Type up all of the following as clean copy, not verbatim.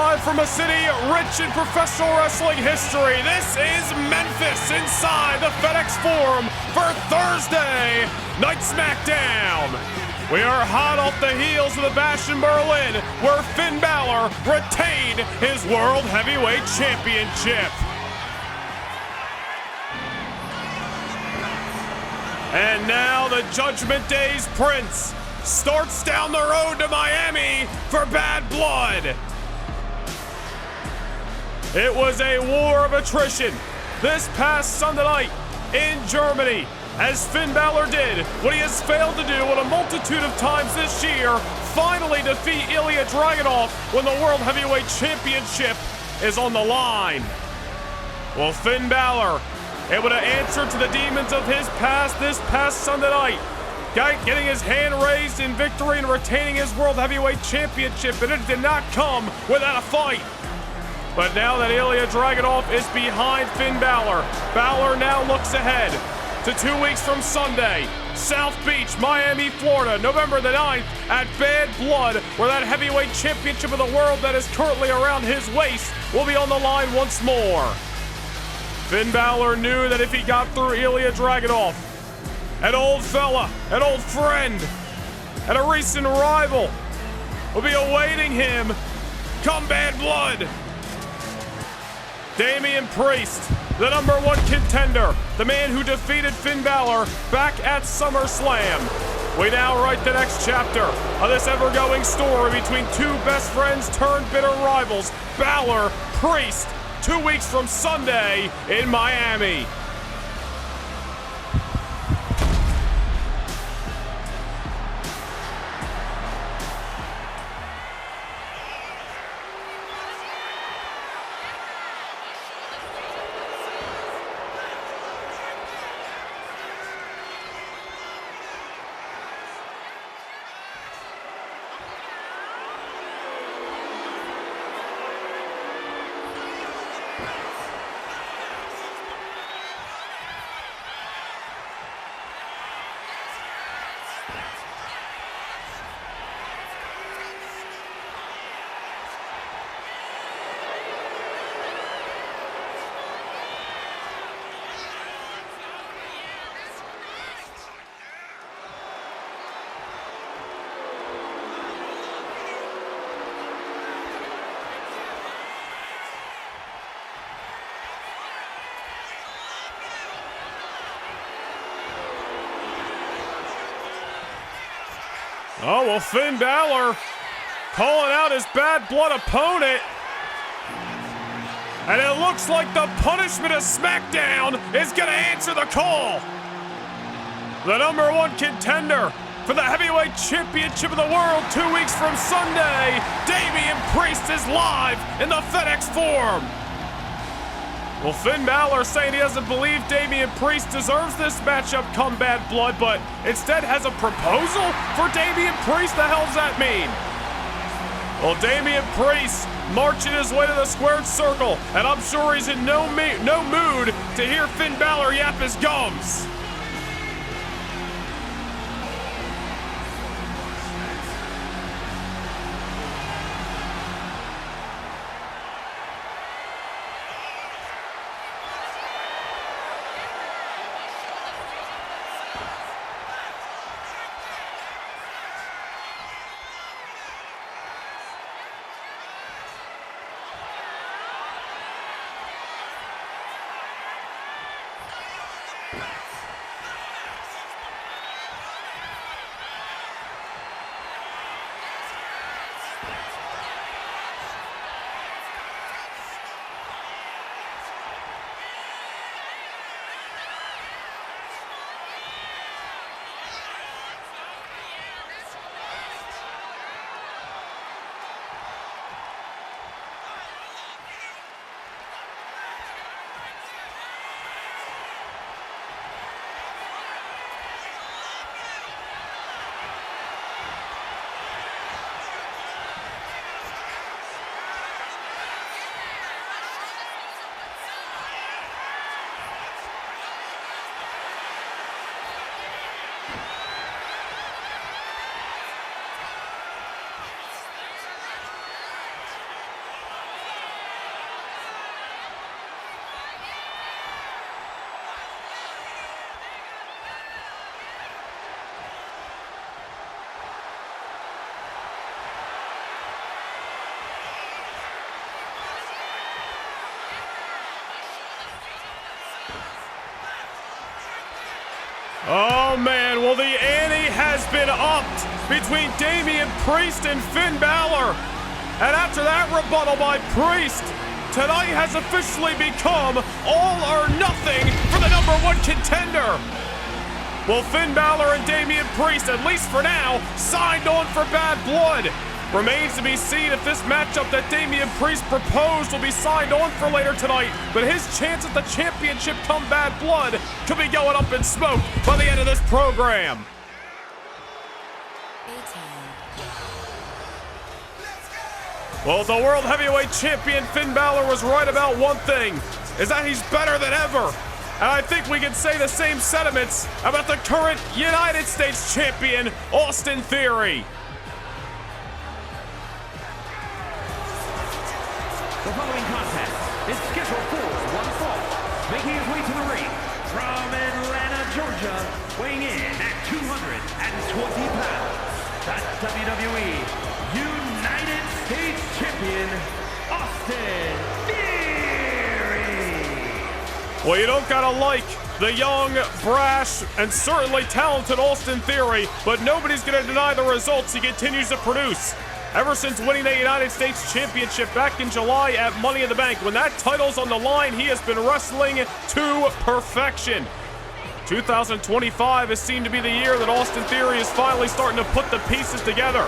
live from a city rich in professional wrestling history. This is Memphis inside the FedEx Forum for Thursday Night SmackDown. We are hot off the heels of the Bash in Berlin, where Finn Balor retained his World Heavyweight Championship. And now the Judgment Day's Prince starts down the road to Miami for Bad Blood. It was a war of attrition this past Sunday night in Germany, as Finn Balor did what he has failed to do a multitude of times this year, finally defeat Ilya Dragunov when the World Heavyweight Championship is on the line. Well, Finn Balor able to answer to the demons of his past this past Sunday night, getting his hand raised in victory and retaining his World Heavyweight Championship, and it did not come without a fight. But now that Ilya Dragunov is behind Finn Balor, Balor now looks ahead to 2 weeks from Sunday, South Beach, Miami, Florida, November the 9th at Bad Blood, where that heavyweight championship of the world that is currently around his waist will be on the line once more. Finn Balor knew that if he got through Ilya Dragunov, an old fella, an old friend, and a recent rival will be awaiting him come Bad Blood. Damian Priest, the #1 contender, the man who defeated Finn Balor back at SummerSlam. We now write the next chapter of this ever-going story between two best friends turned bitter rivals, Balor, Priest, 2 weeks from Sunday in Miami. Oh, well, Finn Balor calling out his Bad Blood opponent. And it looks like the punishment of SmackDown is going to answer the call. The #1 contender for the Heavyweight Championship of the World 2 weeks from Sunday, Damian Priest is live in the FedEx Forum. Well, Finn Balor saying he doesn't believe Damian Priest deserves this matchup come Bad Blood, but instead has a proposal for Damian Priest. The hell does that mean? Well, Damian Priest marching his way to the squared circle, and I'm sure he's in no mood to hear Finn Balor yap his gums. man, well, the ante has been upped between Damian Priest and Finn Balor. And after that rebuttal by Priest, tonight has officially become all or nothing for the #1 contender. Well, Finn Balor and Damian Priest, at least for now, signed on for Bad Blood. Remains to be seen if this matchup that Damian Priest proposed will be signed on for later tonight, but his chance at the championship come Bad Blood could be going up in smoke by the end of this program. Well, the World Heavyweight Champion Finn Balor was right about one thing, is that he's better than ever. And I think we can say the same sentiments about the current United States Champion, Austin Theory. The following contest is scheduled for one fall, making his way to the ring from Atlanta, Georgia, weighing in at 220 pounds, the WWE United States Champion, Austin Theory. Well, you don't gotta like the young, brash, and certainly talented Austin Theory, but nobody's gonna deny the results he continues to produce. Ever since winning the United States Championship back in July at Money in the Bank, when that title's on the line, he has been wrestling to perfection. 2025 has seemed to be the year that Austin Theory is finally starting to put the pieces together.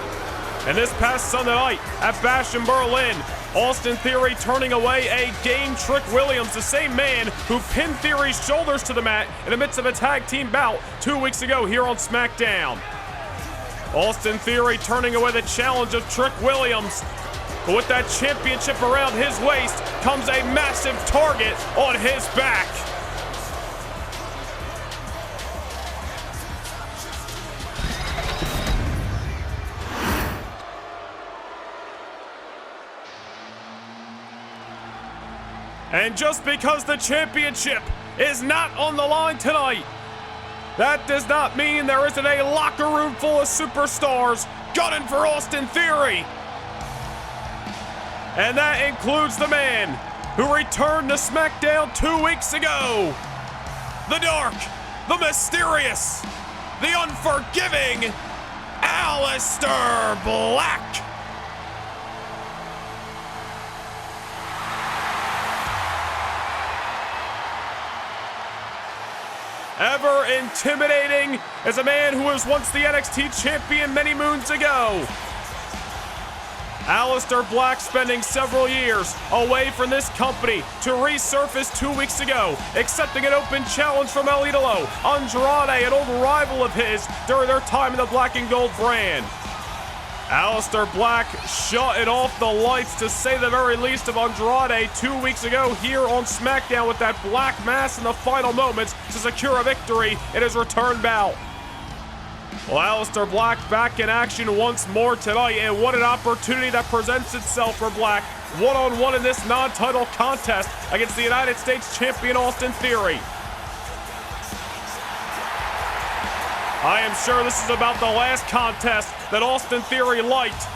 And this past Sunday night at Bash in Berlin, Austin Theory turning away a game Trick Williams, the same man who pinned Theory's shoulders to the mat in the midst of a tag team bout 2 weeks ago here on SmackDown. Austin Theory turning away the challenge of Trick Williams. But with that championship around his waist comes a massive target on his back. And just because the championship is not on the line tonight, that does not mean there isn't a locker room full of superstars gunning for Austin Theory. And that includes the man who returned to SmackDown 2 weeks ago. The dark, the mysterious, the unforgiving Aleister Black. Ever intimidating as a man who was once the NXT champion many moons ago. Aleister Black spending several years away from this company to resurface 2 weeks ago, accepting an open challenge from El Idolo, Andrade, an old rival of his during their time in the Black and Gold brand. Aleister Black shutting off the lights, to say the very least, of Andrade 2 weeks ago here on SmackDown with that black mass in the final moments to secure a victory in his return bout. Well, Aleister Black back in action once more tonight, and what an opportunity that presents itself for Black one-on-one in this non-title contest against the United States Champion Austin Theory. I am sure this is about the last contest that Austin Theory liked,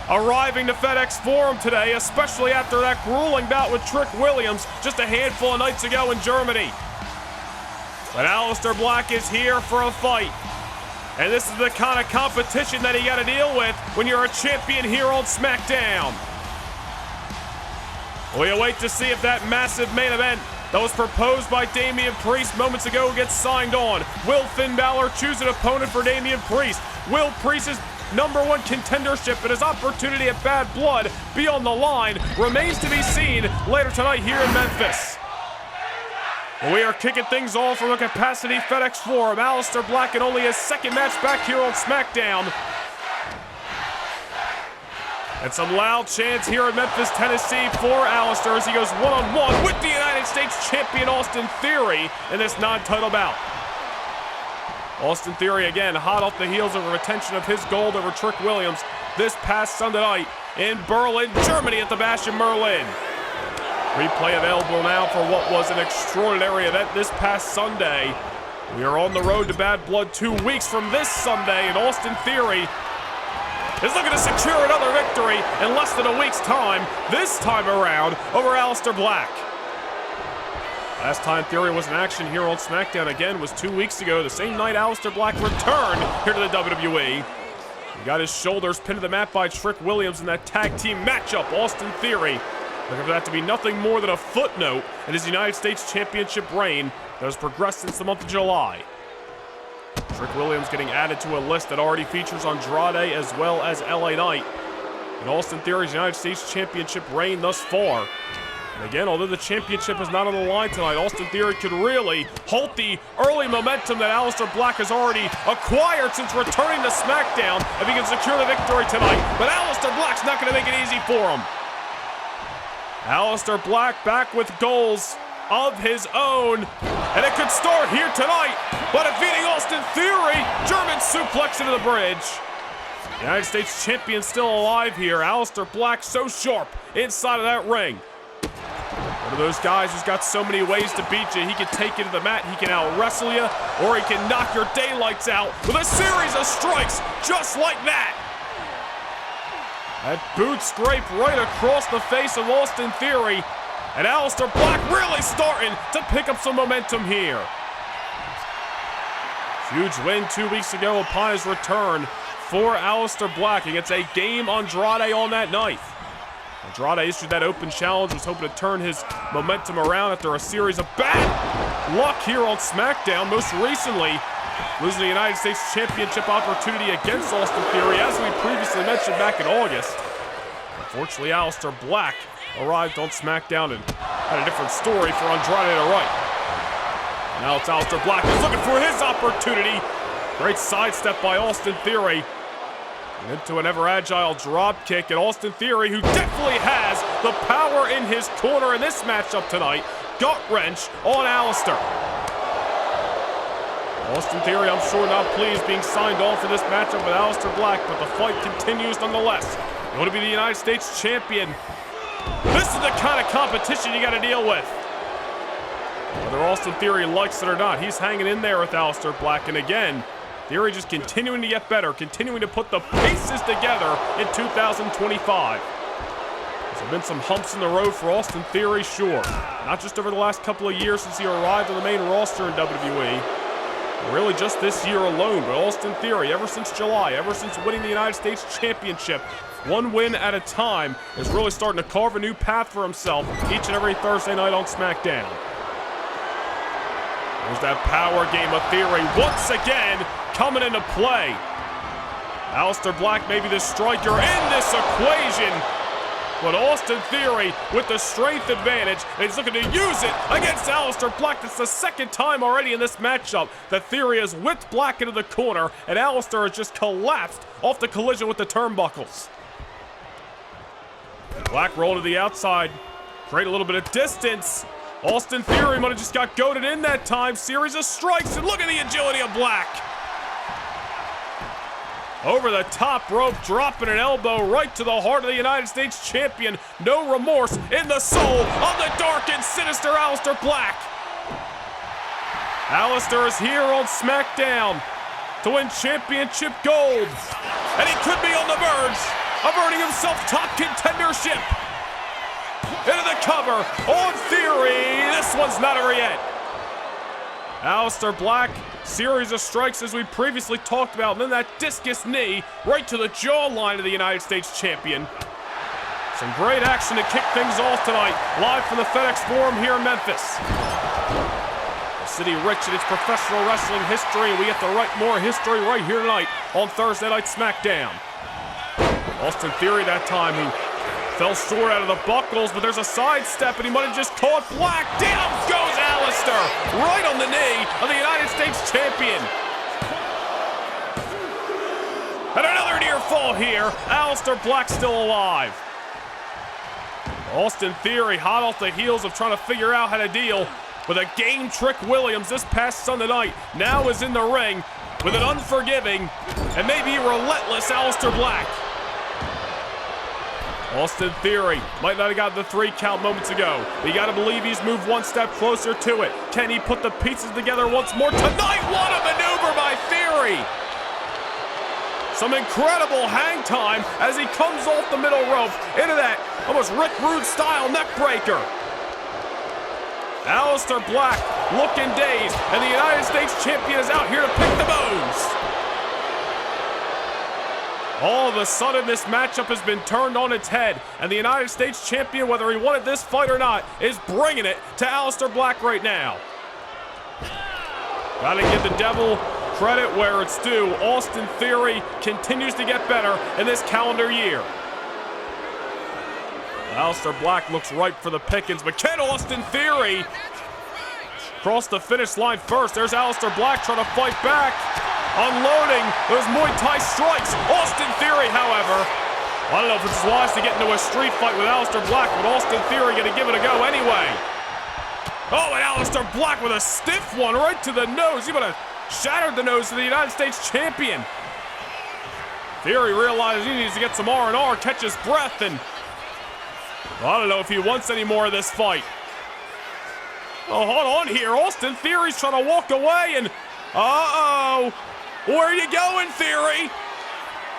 arriving to FedEx Forum today, especially after that grueling bout with Trick Williams just a handful of nights ago in Germany. But Aleister Black is here for a fight, and this is the kind of competition that you got to deal with when you're a champion here on SmackDown. We await to see if that massive main event that was proposed by Damian Priest moments ago gets signed on. Will Finn Balor choose an opponent for Damian Priest? Will Priest's #1 contendership and his opportunity at Bad Blood be on the line? Remains to be seen later tonight here in Memphis. We are kicking things off from a capacity FedEx Forum. Aleister Black in only his second match back here on SmackDown. And some loud chants here in Memphis, Tennessee for Aleister as he goes one-on-one with the United States Champion Austin Theory in this non-title bout. Austin Theory again hot off the heels of a retention of his gold over Trick Williams this past Sunday night in Berlin, Germany at the Bash in Berlin. Replay available now for what was an extraordinary event this past Sunday. We are on the road to Bad Blood 2 weeks from this Sunday, and Austin Theory is looking to secure another victory in less than a week's time, this time around over Aleister Black. Last time Theory was in action here on SmackDown again was 2 weeks ago, the same night Aleister Black returned here to the WWE. He got his shoulders pinned to the mat by Trick Williams in that tag team matchup. Austin Theory looking for that to be nothing more than a footnote in his United States Championship reign that has progressed since the month of July. Trick Williams getting added to a list that already features Andrade as well as LA Knight. And Austin Theory's United States Championship reign thus far. And again, although the championship is not on the line tonight, Austin Theory could really halt the early momentum that Aleister Black has already acquired since returning to SmackDown if he can secure the victory tonight. But Aleister Black's not going to make it easy for him. Aleister Black back with goals of his own, and it could start here tonight by defeating Austin Theory. German suplex into the bridge. United States champion still alive here. Aleister Black so sharp inside of that ring. One of those guys who's got so many ways to beat you. He can take you to the mat, he can out-wrestle you, or he can knock your daylights out with a series of strikes just like that. That boot scrape right across the face of Austin Theory. And Aleister Black really starting to pick up some momentum here. Huge win 2 weeks ago upon his return for Aleister Black against a game Andrade on that night. Andrade issued that open challenge, was hoping to turn his momentum around after a series of bad luck here on SmackDown. Most recently, losing the United States Championship opportunity against Austin Theory, as we previously mentioned back in August. Unfortunately, Aleister Black arrived on SmackDown and had a different story for Andrade to write. Now it's Aleister Black who's looking for his opportunity. Great sidestep by Austin Theory. And into an ever-agile drop kick, and Austin Theory, who definitely has the power in his corner in this matchup tonight. Gut wrench on Aleister. Austin Theory, I'm sure, not pleased being signed on for this matchup with Aleister Black, but the fight continues nonetheless. You want to be the United States champion. This is the kind of competition you got to deal with. Whether Austin Theory likes it or not, he's hanging in there with Aleister Black. And again, Theory just continuing to get better, continuing to put the pieces together in 2025. There's been some humps in the road for Austin Theory, sure. Not just over the last couple of years since he arrived on the main roster in WWE. Really just this year alone, but Austin Theory, ever since July, ever since winning the United States Championship, one win at a time, is really starting to carve a new path for himself each and every Thursday night on SmackDown. There's that power game of Theory once again coming into play. Aleister Black may be the striker in this equation, but Austin Theory with the strength advantage, and he's looking to use it against Aleister Black. That's the second time already in this matchup that Theory has whipped Black into the corner, and Aleister has just collapsed off the collision with the turnbuckles. Black rolled to the outside, create a little bit of distance. Austin Theory might have just got goaded in that time. Series of strikes, and look at the agility of Black. Over the top rope, dropping an elbow right to the heart of the United States champion. No remorse in the soul of the dark and sinister Aleister Black. Aleister is here on SmackDown to win championship gold. And he could be on the verge of earning himself top contendership. Into the cover on Theory. This one's not over yet. Aleister Black, series of strikes as we previously talked about, and then that discus knee right to the jawline of the United States champion. Some great action to kick things off tonight, live from the FedEx Forum here in Memphis. The city rich in its professional wrestling history, and we get to write more history right here tonight on Thursday Night SmackDown. Austin Theory that time, who fell short out of the buckles, but there's a sidestep, and he might have just caught Black. Down goes Aleister, right on the knee of the United States champion. And another near fall here. Aleister Black still alive. Austin Theory hot off the heels of trying to figure out how to deal with a game Trick Williams this past Sunday night. Now is in the ring with an unforgiving and maybe relentless Aleister Black. Austin Theory might not have gotten the 3 count moments ago, but you gotta believe he's moved one step closer to it. Can he put the pieces together once more tonight? What a maneuver by Theory! Some incredible hang time as he comes off the middle rope into that almost Rick Rude style neck breaker. Aleister Black looking dazed, and the United States Champion is out here to pick the bones. All of a sudden, this matchup has been turned on its head, and the United States Champion, whether he wanted this fight or not, is bringing it to Aleister Black right now. Gotta give the devil credit where it's due. Austin Theory continues to get better in this calendar year. Aleister Black looks ripe for the pickings, but can Austin Theory cross the finish line first? There's Aleister Black trying to fight back, unloading those Muay Thai strikes. Austin Theory, however, I don't know if it's wise to get into a street fight with Aleister Black, but Austin Theory gonna give it a go anyway. Oh, and Aleister Black with a stiff one right to the nose. He would have shattered the nose of the United States Champion. Theory realizes he needs to get some R&R, catch his breath, and I don't know if he wants any more of this fight. Oh, hold on here. Austin Theory's trying to walk away, and uh-oh. Where are you going, Theory?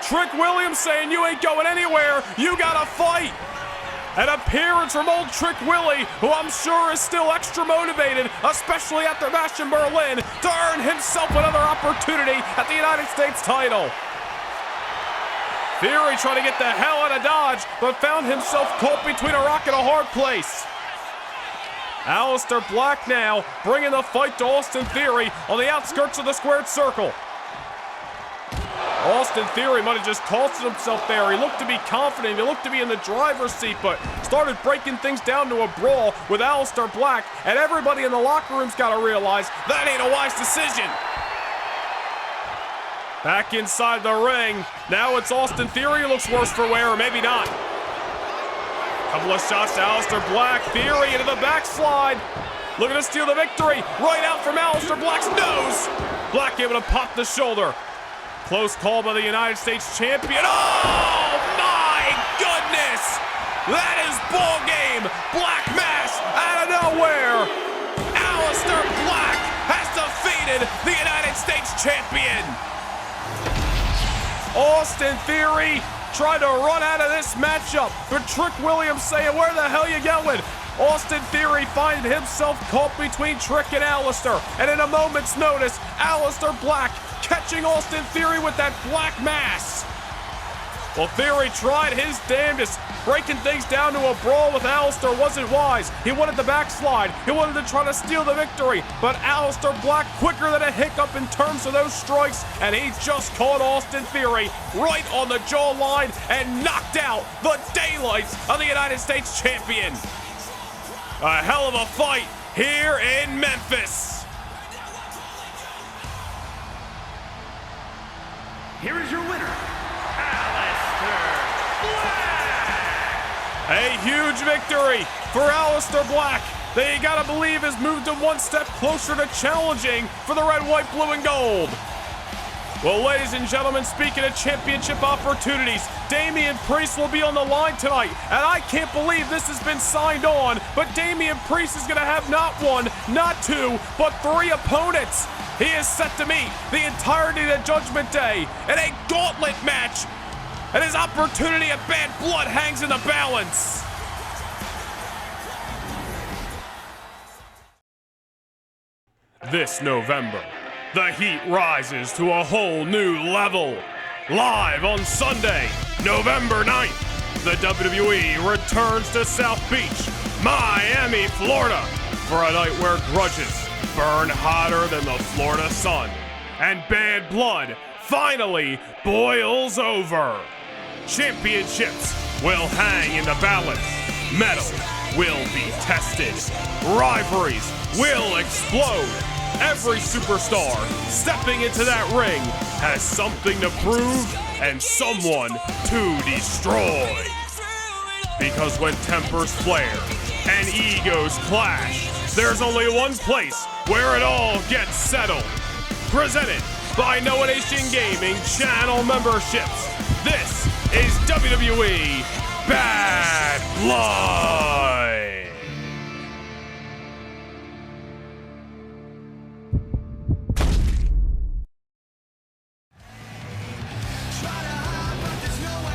Trick Williams saying you ain't going anywhere. You gotta fight. An appearance from old Trick Willie, who I'm sure is still extra motivated, especially after match in Berlin, to earn himself another opportunity at the United States title. Theory trying to get the hell out of Dodge, but found himself caught between a rock and a hard place. Aleister Black now bringing the fight to Austin Theory on the outskirts of the squared circle. Austin Theory might have just tossed himself there. He looked to be confident. He looked to be in the driver's seat, but started breaking things down to a brawl with Aleister Black, and everybody in the locker room's got to realize that ain't a wise decision. Back inside the ring. Now it's Austin Theory who looks worse for wear, or maybe not. Couple of shots to Aleister Black. Theory into the backslide. Looking to steal the victory. Right out from Aleister Black's nose. Black able to pop the shoulder. Close call by the United States Champion. Oh my goodness! That is ball game. Black Mass out of nowhere. Aleister Black has defeated the United States Champion. Austin Theory tried to run out of this matchup, but Trick Williams saying, where the hell you going? Austin Theory finds himself caught between Trick and Aleister, and in a moment's notice, Aleister Black catching Austin Theory with that black mass. Well, Theory tried his damnedest. Breaking things down to a brawl with Aleister wasn't wise. He wanted the backslide. He wanted to try to steal the victory, but Aleister Black quicker than a hiccup in terms of those strikes, and he just caught Austin Theory right on the jawline and knocked out the daylights of the United States Champion. A hell of a fight here in Memphis. Here is your winner, Aleister Black. A huge victory for Aleister Black. They gotta believe has moved him one step closer to challenging for the red, white, blue, and gold. Well, ladies and gentlemen, speaking of championship opportunities, Damian Priest will be on the line tonight, and I can't believe this has been signed on, but Damian Priest is gonna have not one, not two, but three opponents. He is set to meet the entirety of Judgment Day in a gauntlet match, and his opportunity at Bad Blood hangs in the balance. This November, the heat rises to a whole new level. Live on Sunday, November 9th, the WWE returns to South Beach, Miami, Florida, for a night where grudges burn hotter than the Florida sun, and Bad Blood finally boils over. Championships will hang in the balance. Mettle will be tested. Rivalries will explode. Every superstar stepping into that ring has something to prove and someone to destroy. Because when tempers flare and egos clash, there's only one place where it all gets settled. Presented by Noah Nation Gaming channel memberships, this is WWE Bad Blood.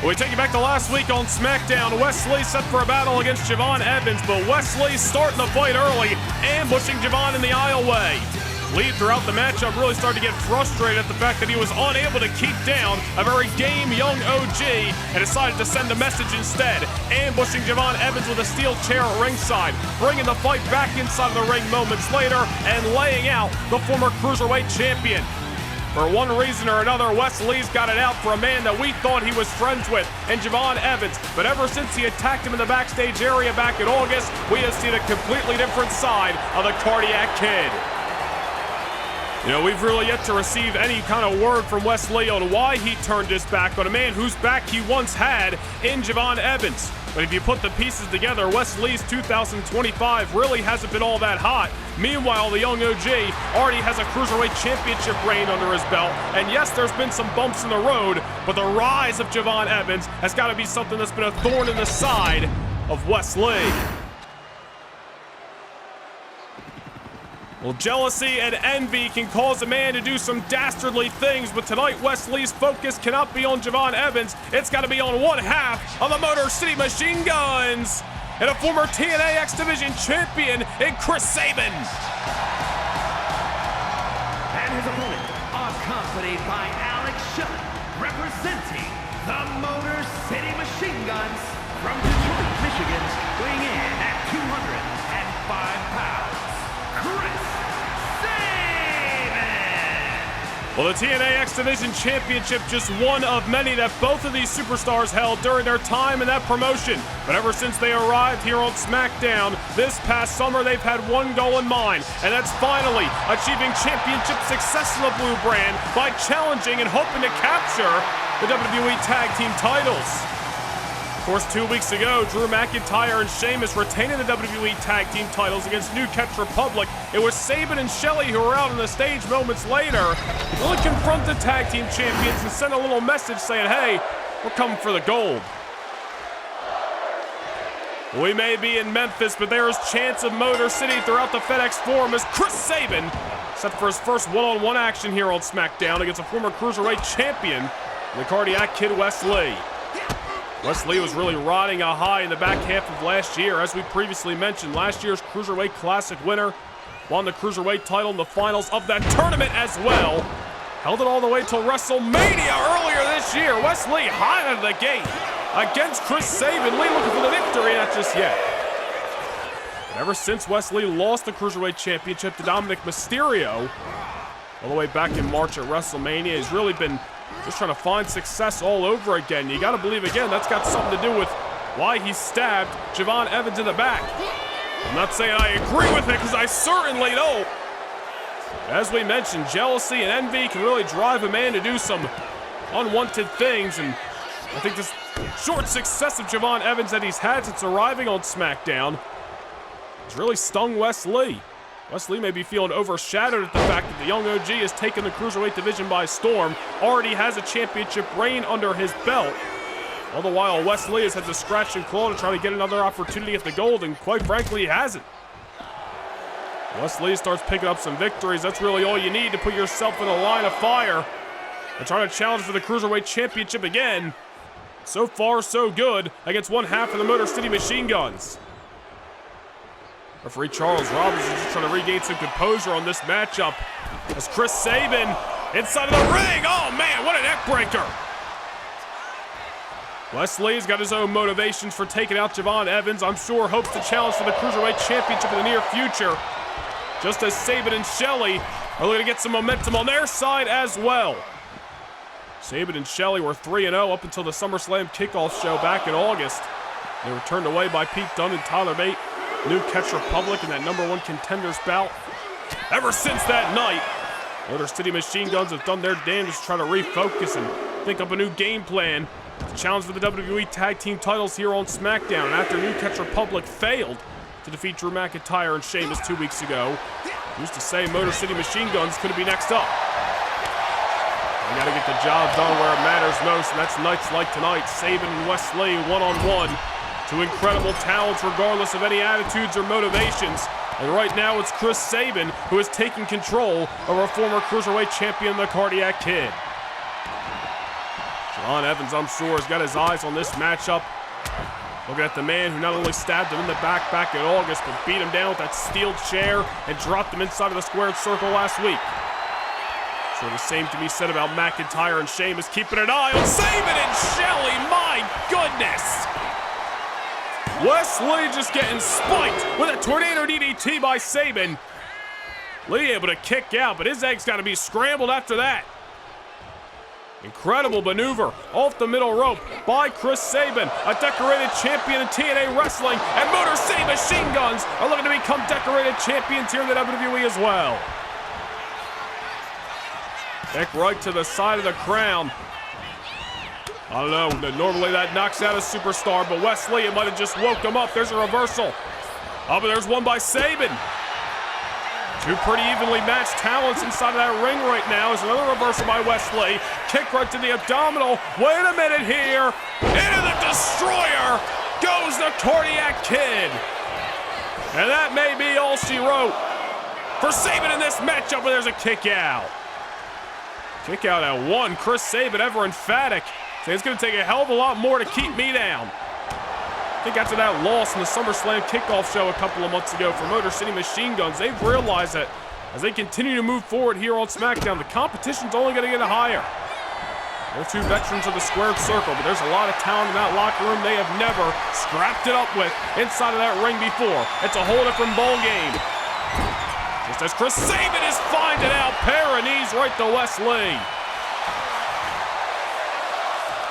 We take you back to last week on SmackDown. Wesley set for a battle against Javon Evans, but Wesley starting the fight early, ambushing Javon in the aisleway. Lee throughout the matchup really started to get frustrated at the fact that he was unable to keep down a very game young OG and decided to send a message instead, ambushing Javon Evans with a steel chair at ringside, bringing the fight back inside of the ring moments later and laying out the former Cruiserweight champion. For one reason or another, Wes Lee's got it out for a man that we thought he was friends with in Javon Evans, but ever since he attacked him in the backstage area back in August, we have seen a completely different side of the Cardiac Kid. You know, we've really yet to receive any kind of word from Wes Lee on why he turned his back on a man whose back he once had in Javon Evans. But if you put the pieces together, Wes Lee's 2025 really hasn't been all that hot. Meanwhile, the young OG already has a Cruiserweight Championship reign under his belt. And yes, there's been some bumps in the road, but the rise of Javon Evans has got to be something that's been a thorn in the side of Wes Lee. Well, jealousy and envy can cause a man to do some dastardly things, but tonight Wes Lee's focus cannot be on Javon Evans. It's got to be on one half of the Motor City Machine Guns and a former TNA X Division champion in Chris Sabin. And his opponent, accompanied by Alex Shelley, representing the Motor City Machine Guns from Detroit, Michigan, weighing in at 205 pounds, Chris Sabin! Well, the TNA X Division Championship, just one of many that both of these superstars held during their time in that promotion. But ever since they arrived here on SmackDown this past summer, they've had one goal in mind, and that's finally achieving championship success in the blue brand by challenging and hoping to capture the WWE Tag Team titles. Of course, 2 weeks ago, Drew McIntyre and Sheamus retaining the WWE Tag Team titles against New Catch Republic. It was Sabin and Shelley who were out on the stage moments later, really confront the Tag Team champions and send a little message saying, hey, we're coming for the gold. We may be in Memphis, but there is chance of Motor City throughout the FedEx Forum as Chris Sabin set for his first one-on-one action here on SmackDown against a former Cruiserweight champion, the Cardiac Kid Wes Lee. Wes Lee was really riding a high in the back half of last year. As we previously mentioned, last year's Cruiserweight Classic winner, won the Cruiserweight title in the finals of that tournament as well. Held it all the way till WrestleMania earlier this year. Wes Lee high out of the gate against Chris Sabin. Lee looking for the victory, not just yet. But ever since Wes Lee lost the Cruiserweight Championship to Dominic Mysterio, all the way back in March at WrestleMania, he's really been just trying to find success all over again. You got to believe, again, that's got something to do with why he stabbed Javon Evans in the back. I'm not saying I agree with it, because I certainly don't. As we mentioned, jealousy and envy can really drive a man to do some unwanted things, and I think this short success of Javon Evans that he's had since arriving on SmackDown has really stung Wes Lee. Wes Lee may be feeling overshadowed at the fact that the young OG has taken the Cruiserweight division by storm, already has a championship reign under his belt. All the while, Wes Lee has had to scratch and claw to try to get another opportunity at the gold, and quite frankly, he hasn't. Wes Lee starts picking up some victories. That's really all you need to put yourself in a line of fire and try to challenge for the Cruiserweight Championship again. So far, so good against one half of the Motor City Machine Guns. Referee Charles Robinson just trying to regain some composure on this matchup as Chris Sabin inside of the ring. Oh man, what a neck breaker. Wes Lee's got his own motivations for taking out Javon Evans. I'm sure hopes to challenge for the Cruiserweight Championship in the near future. Just as Sabin and Shelley are looking to get some momentum on their side as well. Sabin and Shelley were 3-0 up until the SummerSlam kickoff show back in August. They were turned away by Pete Dunne and Tyler Bate, New Catch Republic in that #1 contenders bout. Ever since that night, Motor City Machine Guns have done their damnedest to try to refocus and think up a new game plan to challenge for the WWE Tag Team titles here on SmackDown after New Catch Republic failed to defeat Drew McIntyre and Sheamus 2 weeks ago. Used to say Motor City Machine Guns could be next up. We gotta get the job done where it matters most, and that's nights like tonight. Sabin and Wes Lee one-on-one. Two incredible talents regardless of any attitudes or motivations. And right now it's Chris Sabin who is taking control over former Cruiserweight champion, the Cardiac Kid. Javon Evans, I'm sure, has got his eyes on this matchup. Looking at the man who not only stabbed him in the back in August, but beat him down with that steel chair and dropped him inside of the squared circle last week. So the same can be said about McIntyre and Sheamus keeping an eye on Sabin and Shelley. My goodness! Wes Lee just getting spiked with a tornado DDT by Sabin. Lee able to kick out, but his egg's got to be scrambled after that. Incredible maneuver off the middle rope by Chris Sabin, a decorated champion in TNA Wrestling, and Motor City Machine Guns are looking to become decorated champions here in the WWE as well. Kick right to the side of the crown. I don't know, normally that knocks out a superstar, but Wes Lee, it might have just woke him up. There's a reversal. Oh, but there's one by Sabin. Two pretty evenly matched talents inside of that ring right now. There's another reversal by Wes Lee. Kick right to the abdominal. Wait a minute here. Into the Destroyer goes the Cardiac Kid. And that may be all she wrote for Sabin in this matchup, but there's a kick out. Kick out at one. Chris Sabin ever emphatic. So it's going to take a hell of a lot more to keep me down. I think after that loss in the SummerSlam kickoff show a couple of months ago for Motor City Machine Guns, they've realized that as they continue to move forward here on SmackDown, the competition's only going to get higher. They're two veterans of the squared circle, but there's a lot of talent in that locker room they have never scrapped it up with inside of that ring before. It's a whole different ball game. Just as Chris Sabin is finding out, pair of knees right to Wes Lee.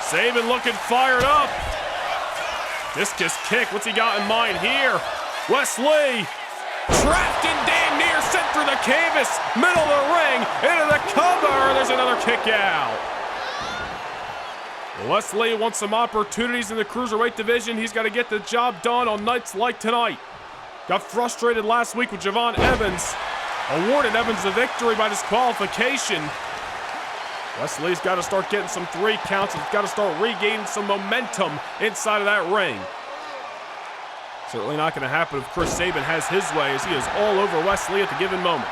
Sabin looking fired up. Discus kick, what's he got in mind here? Wes Lee, trapped and damn near sent through the canvas, middle of the ring, into the cover. There's another kick out. Wes Lee wants some opportunities in the Cruiserweight division. He's got to get the job done on nights like tonight. Got frustrated last week with Javon Evans. Awarded Evans the victory by disqualification. Wes Lee's got to start getting some 3 counts. He's got to start regaining some momentum inside of that ring. Certainly not going to happen if Chris Sabin has his way, as he is all over Wes Lee at the given moment.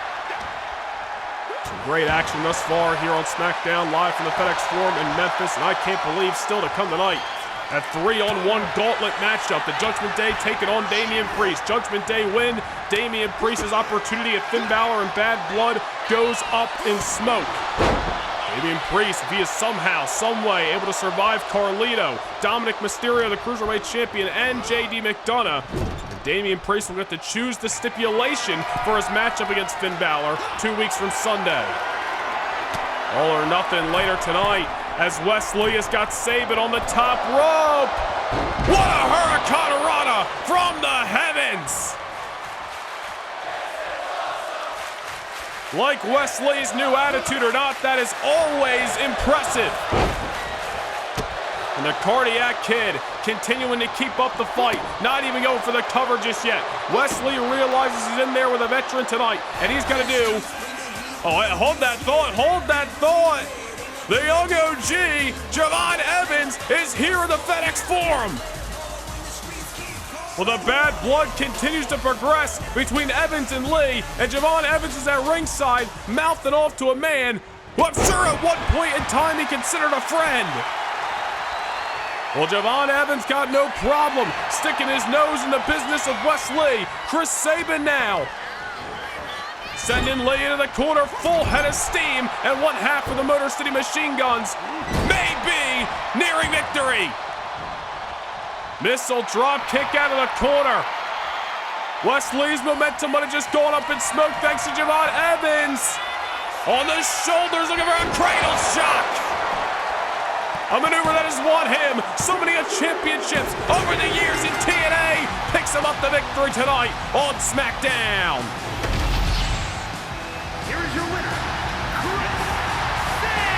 Some great action thus far here on SmackDown, live from the FedEx Forum in Memphis, and I can't believe still to come tonight. That 3-on-1 gauntlet matchup. The Judgment Day taking on Damian Priest. Judgment Day win. Damian Priest's opportunity at Finn Balor and Bad Blood goes up in smoke. Damian Priest, if he is somehow, someway able to survive Carlito, Dominic Mysterio, the Cruiserweight Champion, and JD McDonough, and Damian Priest will get to choose the stipulation for his matchup against Finn Balor 2 weeks from Sunday. All or nothing later tonight, as Wes Lee has got Sabin on the top rope. What a hurricanrana from the heavens! Like Wes Lee's new attitude or not, that is always impressive. And the Cardiac Kid continuing to keep up the fight, not even going for the cover just yet. Wes Lee realizes he's in there with a veteran tonight, and he's going to do... Oh, hold that thought, hold that thought! The young OG, Javon Evans, is here in the FedEx Forum. Well, the Bad Blood continues to progress between Evans and Lee, and Javon Evans is at ringside, mouthing off to a man who I'm sure at one point in time he considered a friend. Well, Javon Evans got no problem sticking his nose in the business of Wes Lee. Chris Sabin now sending Lee into the corner, full head of steam, and one half of the Motor City Machine Guns may be nearing victory. Missile drop kick out of the corner. Wes Lee's momentum might have just gone up in smoke thanks to Javon Evans. On the shoulders, looking for a cradle shock. A maneuver that has won him so many championships over the years in TNA. Picks him up the victory tonight on SmackDown. Here is your winner, Chris Sabin.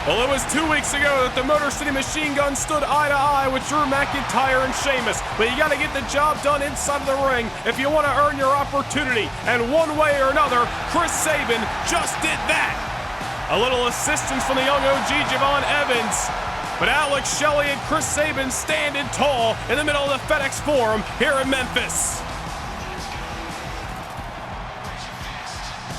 Well, it was 2 weeks ago that the Motor City Machine Guns stood eye to eye with Drew McIntyre and Sheamus. But you got to get the job done inside of the ring if you want to earn your opportunity. And one way or another, Chris Sabin just did that. A little assistance from the young OG, Javon Evans. But Alex Shelley and Chris Sabin standing tall in the middle of the FedEx Forum here in Memphis.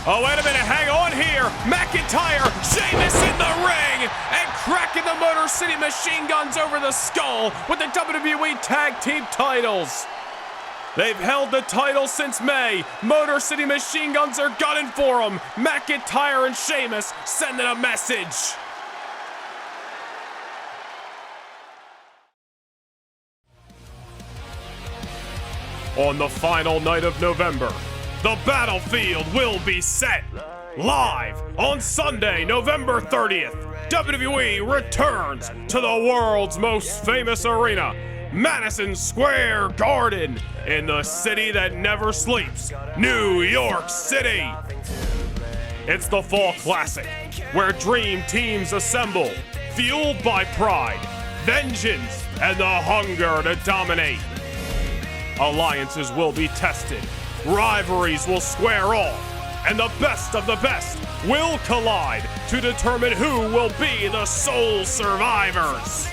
Oh, wait a minute, hang on here. McIntyre, Sheamus in the ring, and cracking the Motor City Machine Guns over the skull with the WWE Tag Team titles. They've held the title since May. Motor City Machine Guns are gunning for them. McIntyre and Sheamus sending a message. On the final night of November, the battlefield will be set. Live on Sunday, November 30th, WWE returns to the world's most famous arena, Madison Square Garden, in the city that never sleeps, New York City. It's the Fall Classic, where dream teams assemble, fueled by pride, vengeance, and the hunger to dominate. Alliances will be tested, rivalries will square off, and the best of the best will collide to determine who will be the sole survivors.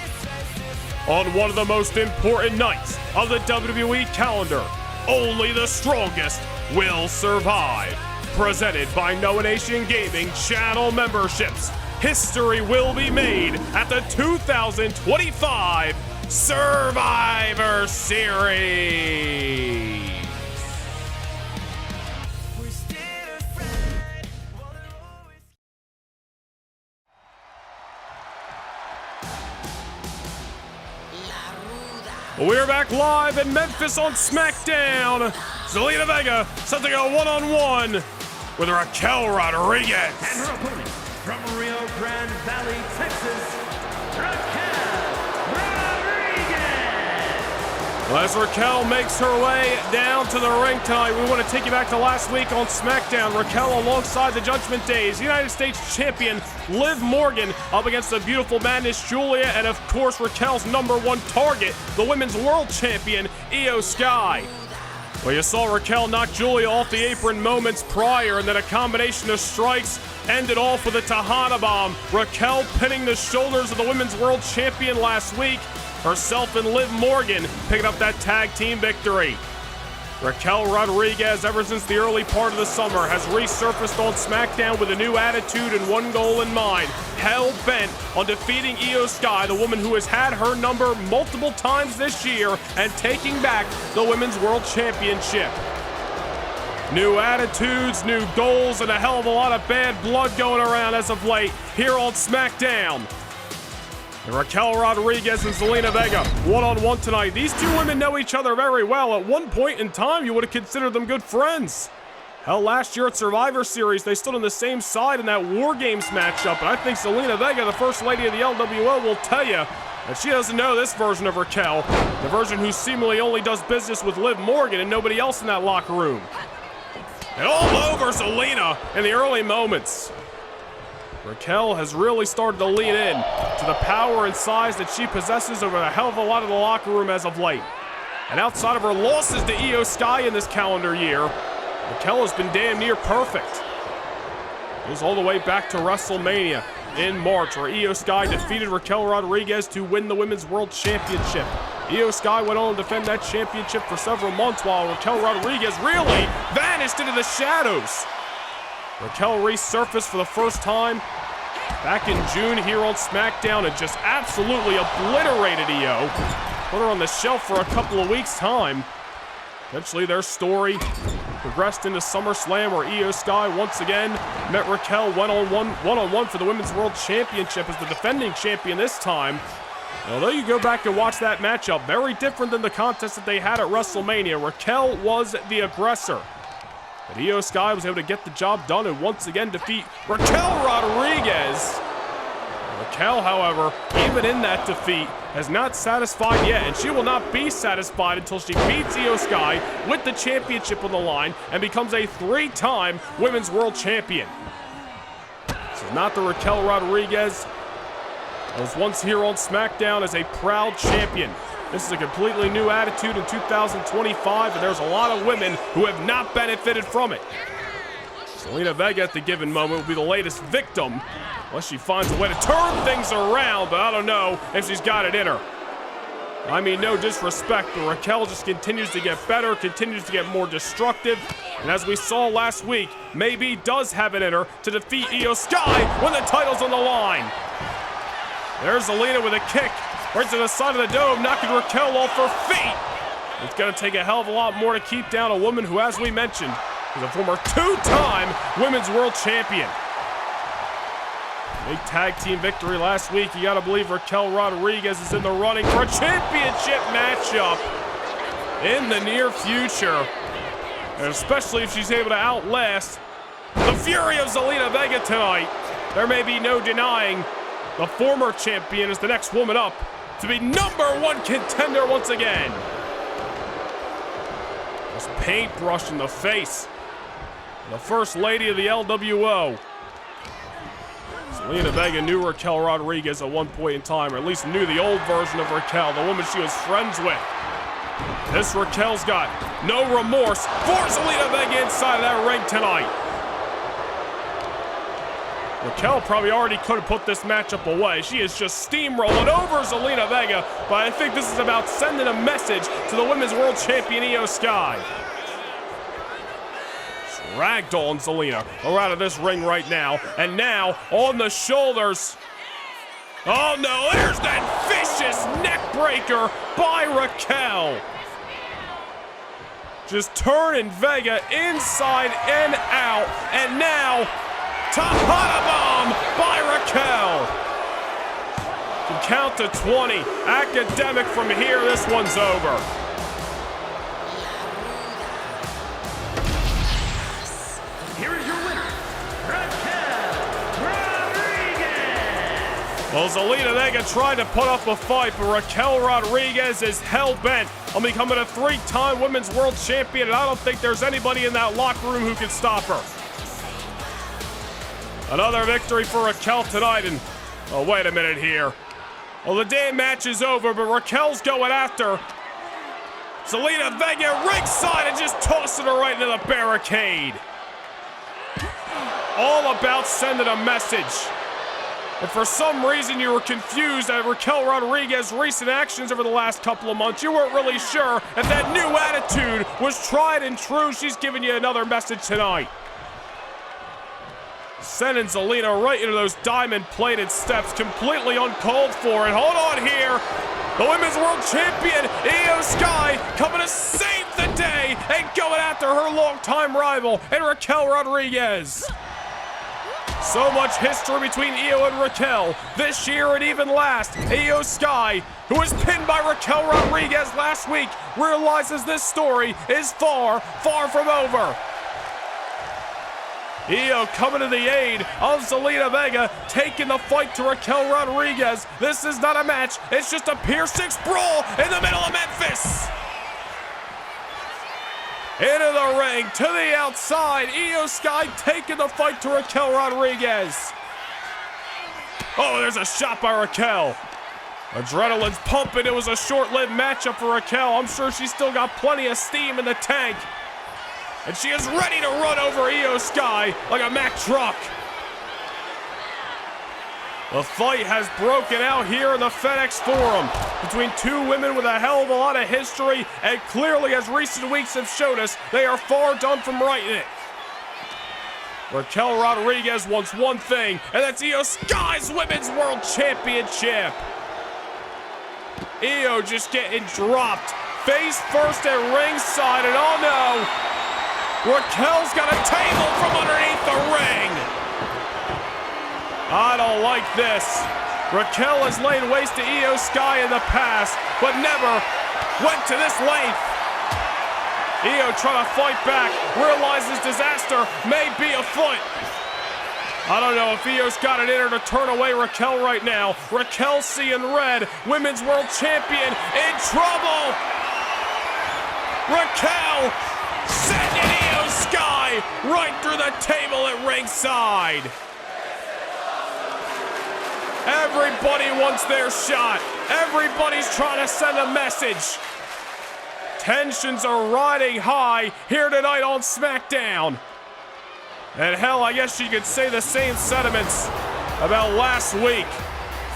On one of the most important nights of the WWE calendar, only the strongest will survive. Presented by Noah Nation Gaming channel memberships, history will be made at the 2025 Survivor Series. We're back live in Memphis on SmackDown. Zelina Vega set to go one-on-one with Raquel Rodriguez. And her opponent from Rio Grande Valley, Texas, Raquel Rodriguez. Well, as Raquel makes her way down to the ring tonight, we want to take you back to last week on SmackDown. Raquel alongside the Judgment Day's United States Champion Liv Morgan up against the beautiful Madness Julia, and of course Raquel's #1 target, the Women's World Champion Io Sky. Well, you saw Raquel knock Julia off the apron moments prior, and then a combination of strikes ended off with a Tejana Bomb. Raquel pinning the shoulders of the Women's World Champion last week. Herself and Liv Morgan picking up that tag team victory. Raquel Rodriguez, ever since the early part of the summer, has resurfaced on SmackDown with a new attitude and one goal in mind. Hell-bent on defeating Io Sky, the woman who has had her number multiple times this year, and taking back the Women's World Championship. New attitudes, new goals, and a hell of a lot of bad blood going around as of late here on SmackDown. And Raquel Rodriguez and Zelina Vega one-on-one tonight. These two women know each other very well. At one point in time, you would have considered them good friends. Hell, last year at Survivor Series, they stood on the same side in that War Games matchup. And I think Zelina Vega, the First Lady of the LWO, will tell you that she doesn't know this version of Raquel, the version who seemingly only does business with Liv Morgan and nobody else in that locker room. And all over Zelina in the early moments. Raquel has really started to lean in to the power and size that she possesses over a hell of a lot of the locker room as of late. And outside of her losses to Io Sky in this calendar year, Raquel has been damn near perfect. It goes all the way back to WrestleMania in March, where Io Sky defeated Raquel Rodriguez to win the Women's World Championship. Io Sky went on to defend that championship for several months, while Raquel Rodriguez really vanished into the shadows. Raquel resurfaced for the first time back in June here on SmackDown and just absolutely obliterated Io. Put her on the shelf for a couple of weeks' time. Eventually their story progressed into SummerSlam, where Io Sky once again met Raquel one-on-one for the Women's World Championship as the defending champion this time. And although you go back and watch that matchup, very different than the contest that they had at WrestleMania. Raquel was the aggressor. But Io Sky was able to get the job done and once again defeat Raquel Rodriguez. Raquel, however, even in that defeat, has not satisfied yet, and she will not be satisfied until she beats Io Sky with the championship on the line and becomes a 3-time Women's World Champion. This is not the Raquel Rodriguez that was once here on SmackDown as a proud champion. This is a completely new attitude in 2025, and there's a lot of women who have not benefited from it. Zelina Vega at the given moment will be the latest victim, unless she finds a way to turn things around, but I don't know if she's got it in her. I mean, no disrespect, but Raquel just continues to get better, continues to get more destructive. And as we saw last week, maybe does have it in her to defeat Io Sky when the title's on the line. There's Zelina with a kick right to the side of the dome, knocking Raquel off her feet. It's going to take a hell of a lot more to keep down a woman who, as we mentioned, is a former two-time Women's World Champion. Big tag team victory last week. You gotta believe Raquel Rodriguez is in the running for a championship matchup in the near future. And especially if she's able to outlast the fury of Zelina Vega tonight. There may be no denying the former champion is the next woman up to be #1 contender once again. This paintbrush in the face. The first lady of the LWO. Zelina Vega knew Raquel Rodriguez at one point in time, or at least knew the old version of Raquel, the woman she was friends with. This Raquel's got no remorse for Zelina Vega inside of that ring tonight. Raquel probably already could have put this matchup away. She is just steamrolling over Zelina Vega, but I think this is about sending a message to the Women's World Champion Io Sky. Ragdoll Zelina are out of this ring right now, and now on the shoulders. Oh no, there's that vicious neck breaker by Raquel. Just turning Vega inside and out, and now Tejada Bomb by Raquel. Can count to 20. Academic from here, this one's over. Well, Zelina Vega tried to put up a fight, but Raquel Rodriguez is hell-bent on becoming a 3-time Women's World Champion, and I don't think there's anybody in that locker room who can stop her. Another victory for Raquel tonight, and oh, wait a minute here. Well, the damn match is over, but Raquel's going after Zelina Vega ringside and just tossing her right into the barricade. All about sending a message. If for some reason you were confused at Raquel Rodriguez's recent actions over the last couple of months, you weren't really sure if that new attitude was tried and true, she's giving you another message tonight. Sending Zelina right into those diamond-plated steps, completely uncalled for. And hold on here, the Women's World Champion, Io Sky, coming to save the day and going after her longtime rival, and Raquel Rodriguez. So much history between Io and Raquel this year and even last. Io Sky, who was pinned by Raquel Rodriguez last week, realizes this story is far, far from over. Io coming to the aid of Zelina Vega, taking the fight to Raquel Rodriguez. This is not a match, it's just a Pier 6 brawl in the middle of Memphis. Into the ring, to the outside, Io Sky taking the fight to Raquel Rodriguez. Oh, there's a shot by Raquel. Adrenaline's pumping. It was a short-lived matchup for Raquel. I'm sure she's still got plenty of steam in the tank. And she is ready to run over Io Sky like a Mack truck. The fight has broken out here in the FedEx Forum between two women with a hell of a lot of history, and clearly, as recent weeks have showed us, they are far done from writing it. Raquel Rodriguez wants one thing, and that's Io Sky's Women's World Championship. Io just getting dropped face first at ringside, and oh no, Raquel's got a table from underneath the ring. I don't like this. Raquel has laid waste to Io Sky in the past, but never went to this length. Io trying to fight back, realizes disaster may be afoot. I don't know if Io's got it in her to turn away Raquel right now. Raquel seeing red, Women's World Champion in trouble. Raquel sending Io Sky right through the table at ringside. Everybody wants their shot. Everybody's trying to send a message. Tensions are riding high here tonight on SmackDown. And hell, I guess you could say the same sentiments about last week.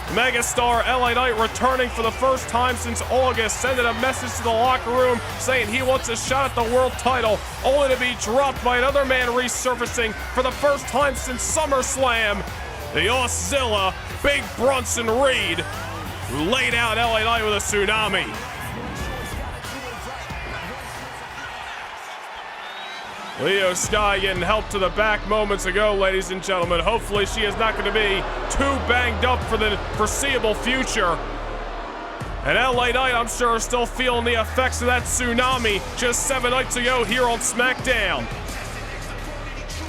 Megastar LA Knight, returning for the first time since August, sending a message to the locker room saying he wants a shot at the world title, only to be dropped by another man resurfacing for the first time since SummerSlam. The Auszilla, Big Bronson Reed, who laid out LA Knight with a tsunami. Leo Sky getting help to the back moments ago, ladies and gentlemen. Hopefully she is not going to be too banged up for the foreseeable future. And LA Knight, I'm sure, is still feeling the effects of that tsunami just 7 nights ago here on SmackDown.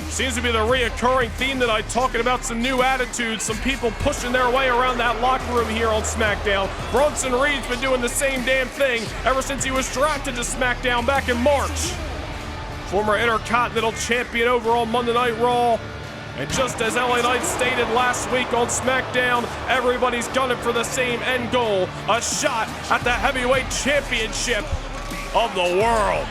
Seems to be the reoccurring theme tonight, talking about some new attitudes, some people pushing their way around that locker room here on SmackDown. Bronson Reed's been doing the same damn thing ever since he was drafted to SmackDown back in March. Former Intercontinental Champion over on Monday Night Raw. And just as LA Knight stated last week on SmackDown, everybody's gunning for the same end goal, a shot at the Heavyweight Championship of the world.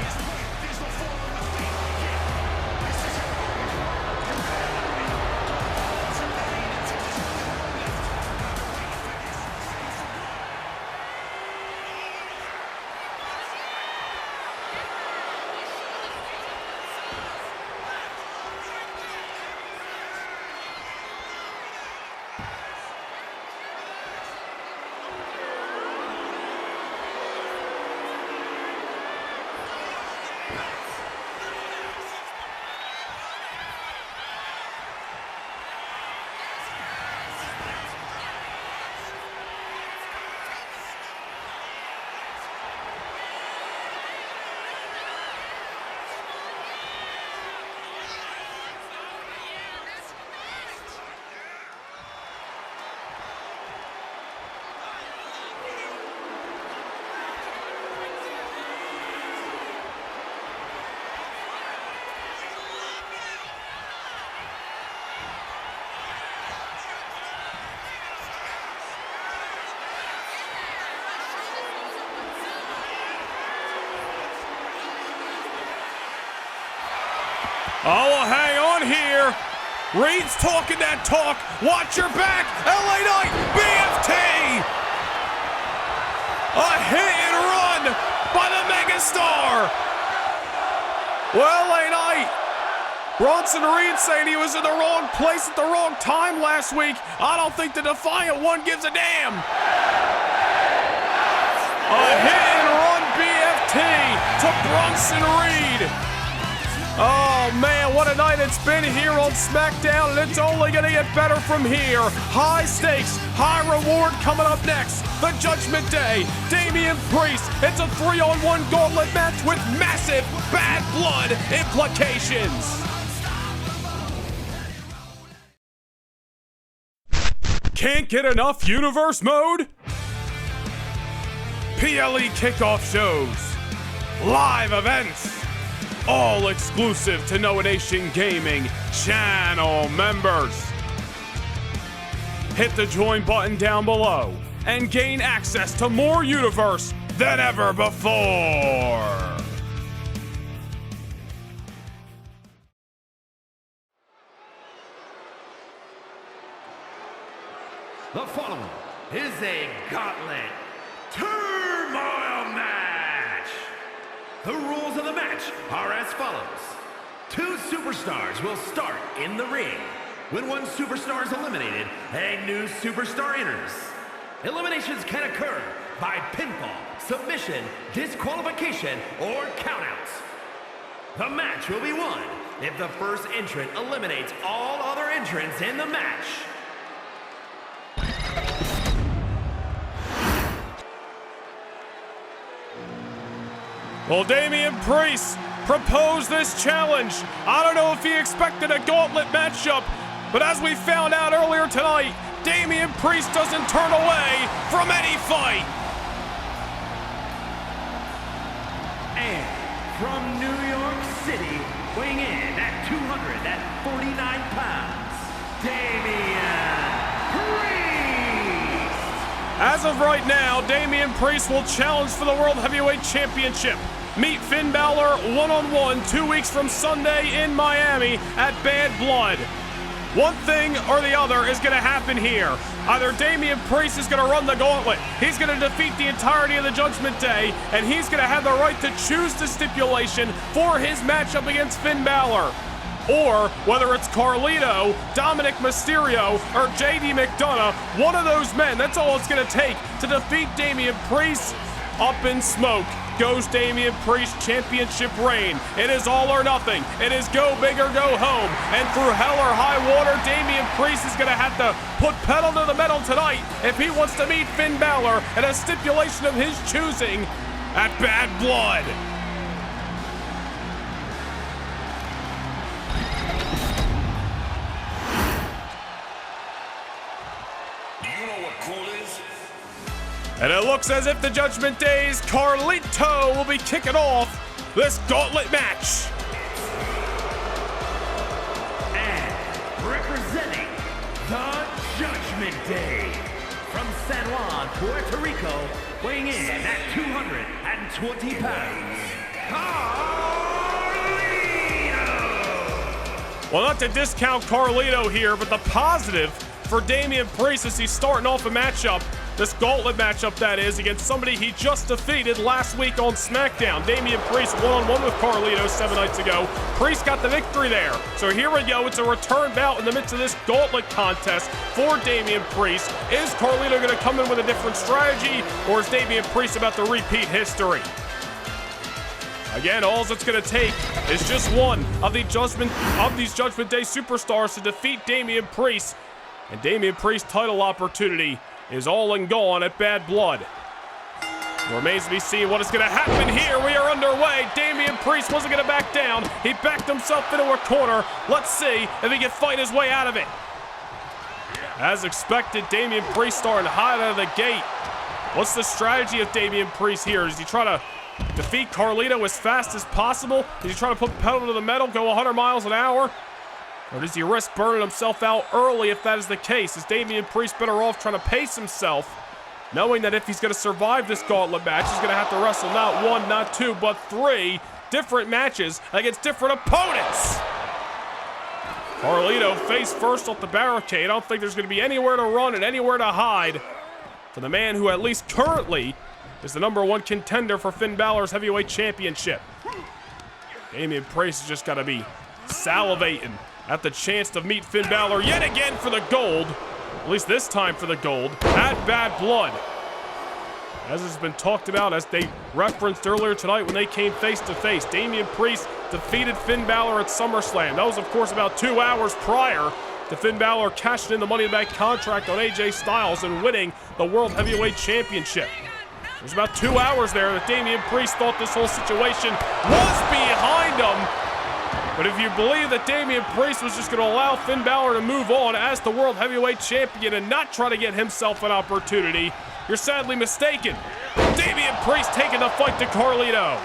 Oh, well, hang on here. Reed's talking that talk. Watch your back. LA Knight, BFT. A hit and run by the Megastar. Well, LA Knight, Bronson Reed saying he was in the wrong place at the wrong time last week. I don't think the Defiant One gives a damn. A hit and run BFT to Bronson Reed. Oh man, what a night it's been here on SmackDown, and it's only gonna get better from here. High stakes, high reward coming up next. The Judgment Day, Damian Priest. It's a 3-on-1 gauntlet match with massive bad blood implications. Can't get enough universe mode? PLE kickoff shows, live events, all exclusive to Noah Nation Gaming channel members. Hit the join button down below and gain access to more universe than ever before. The following is a gauntlet turmoil match. The rules of the match are as follows. 2 superstars will start in the ring. When one superstar is eliminated, a new superstar enters. Eliminations can occur by pinfall, submission, disqualification, or countouts. The match will be won if the first entrant eliminates all other entrants in the match. Well, Damian Priest proposed this challenge. I don't know if he expected a gauntlet matchup, but as we found out earlier tonight, Damian Priest doesn't turn away from any fight. And from New York City, weighing in at 249 pounds, Damian Priest. As of right now, Damian Priest will challenge for the World Heavyweight Championship. Meet Finn Balor one-on-one 2 weeks from Sunday in Miami at Bad Blood. One thing or the other is going to happen here. Either Damian Priest is going to run the gauntlet, he's going to defeat the entirety of the Judgment Day, and he's going to have the right to choose the stipulation for his matchup against Finn Balor. Or whether it's Carlito, Dominic Mysterio, or JD McDonough, one of those men, that's all it's going to take to defeat Damian Priest. Up in smoke goes Damian Priest's championship reign. It is all or nothing. It is go big or go home. And through hell or high water, Damian Priest is going to have to put pedal to the metal tonight if he wants to meet Finn Balor at a stipulation of his choosing at Bad Blood. And it looks as if the Judgment Day's Carlito will be kicking off this gauntlet match. And representing the Judgment Day from San Juan, Puerto Rico, weighing in at 220 pounds, Carlito! Well, not to discount Carlito here, but the positive for Damian Priest as he's starting off a matchup, this gauntlet matchup that is, against somebody he just defeated last week on SmackDown. Damian Priest one-on-one with Carlito 7 nights ago. Priest got the victory there. So here we go. It's a return bout in the midst of this gauntlet contest for Damian Priest. Is Carlito going to come in with a different strategy, or is Damian Priest about to repeat history? Again, all it's going to take is just one of these Judgment Day superstars to defeat Damian Priest. And Damian Priest's title opportunity is all and gone at Bad Blood. It remains to be seen what is going to happen here. We are underway. Damian Priest wasn't going to back down. He backed himself into a corner. Let's see if he can fight his way out of it. As expected, Damian Priest starting hot out of the gate. What's the strategy of Damian Priest here? Does he try to defeat Carlito as fast as possible? Does he try to put pedal to the metal, go 100 miles an hour? Or does he risk burning himself out early if that is the case? Is Damian Priest better off trying to pace himself, knowing that if he's going to survive this gauntlet match, he's going to have to wrestle not one, not two, but 3 different matches against different opponents? Carlito face first off the barricade. I don't think there's going to be anywhere to run and anywhere to hide for the man who at least currently is the #1 contender for Finn Balor's heavyweight championship. Damian Priest has just got to be salivating at the chance to meet Finn Balor yet again for the gold, at least this time for the gold, at Bad Blood. As has been talked about, as they referenced earlier tonight when they came face to face, Damian Priest defeated Finn Balor at SummerSlam. That was, of course, about 2 hours prior to Finn Balor cashing in the Money in the Bank contract on AJ Styles and winning the World Heavyweight Championship. There's about 2 hours there that Damian Priest thought this whole situation was behind him. But if you believe that Damian Priest was just going to allow Finn Balor to move on as the World Heavyweight Champion and not try to get himself an opportunity, you're sadly mistaken. Damian Priest taking the fight to Carlito.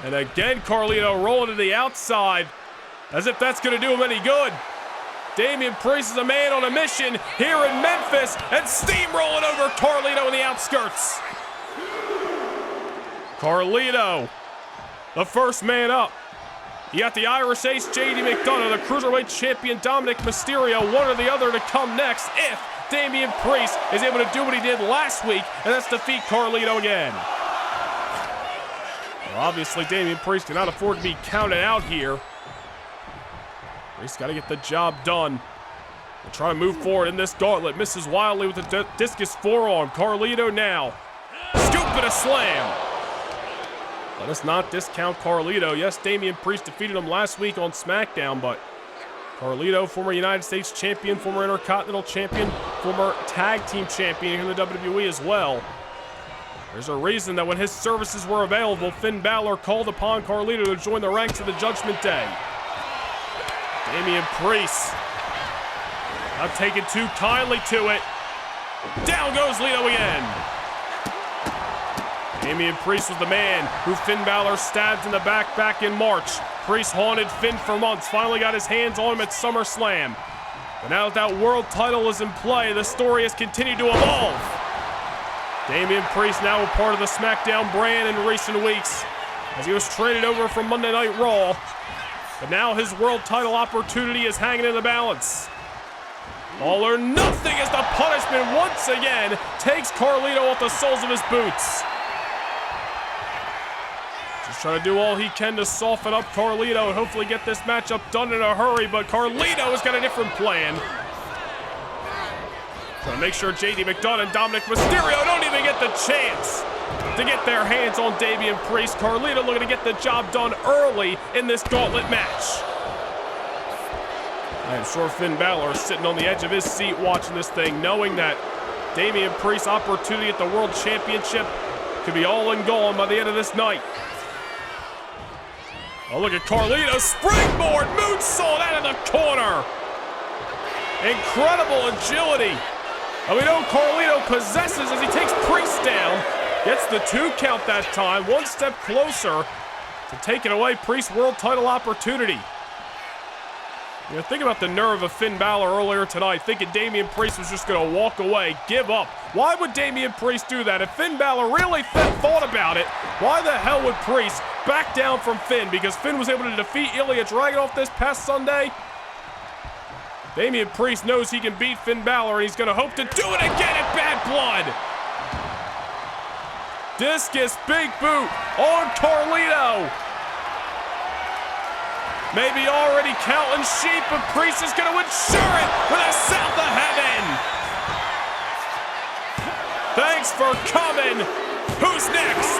And again, Carlito rolling to the outside as if that's going to do him any good. Damian Priest is a man on a mission here in Memphis and steamrolling over Carlito in the outskirts. Carlito, the first man up. You got the Irish Ace, JD McDonough, the Cruiserweight Champion, Dominic Mysterio, one or the other to come next if Damian Priest is able to do what he did last week, and that's defeat Carlito again. Well, obviously, Damian Priest cannot afford to be counted out here. Priest got to get the job done. We'll try to move forward in this gauntlet. Misses wildly with the discus forearm. Carlito now. Scoop and a slam. Let us not discount Carlito. Yes, Damian Priest defeated him last week on SmackDown, but Carlito, former United States champion, former Intercontinental champion, former tag team champion in the WWE as well. There's a reason that when his services were available, Finn Balor called upon Carlito to join the ranks of the Judgment Day. Damian Priest not taking too kindly to it. Down goes Lito again. Damian Priest was the man who Finn Balor stabbed in the back in March. Priest haunted Finn for months, finally got his hands on him at SummerSlam. But now that that world title is in play, the story has continued to evolve. Damian Priest now a part of the SmackDown brand in recent weeks as he was traded over from Monday Night Raw But now his world title opportunity is hanging in the balance. All or nothing as the punishment once again takes Carlito off the soles of his boots. Just trying to do all he can to soften up Carlito and hopefully get this matchup done in a hurry, but Carlito has got a different plan. Trying to make sure JD McDonough and Dominic Mysterio don't even get the chance to get their hands on Damian Priest. Carlito looking to get the job done early in this gauntlet match. I am sure Finn Balor is sitting on the edge of his seat watching this thing, knowing that Damian Priest's opportunity at the World Championship could be all and gone by the end of this night. Oh, look at Carlito, springboard moonsault out of the corner. Incredible agility. And we know Carlito possesses as he takes Priest down. Gets the 2 count that time, one step closer to taking away Priest's world title opportunity. You know, think about the nerve of Finn Balor earlier tonight, thinking Damian Priest was just going to walk away, give up. Why would Damian Priest do that? If Finn Balor really thought about it, why the hell would Priest back down from Finn? Because Finn was able to defeat Ilya Dragunov this past Sunday. Damian Priest knows he can beat Finn Balor, and he's going to hope to do it again at Bad Blood. Discus big boot on Carlito. Maybe already counting sheep, but Priest is going to ensure it with a south of heaven. Thanks for coming. Who's next?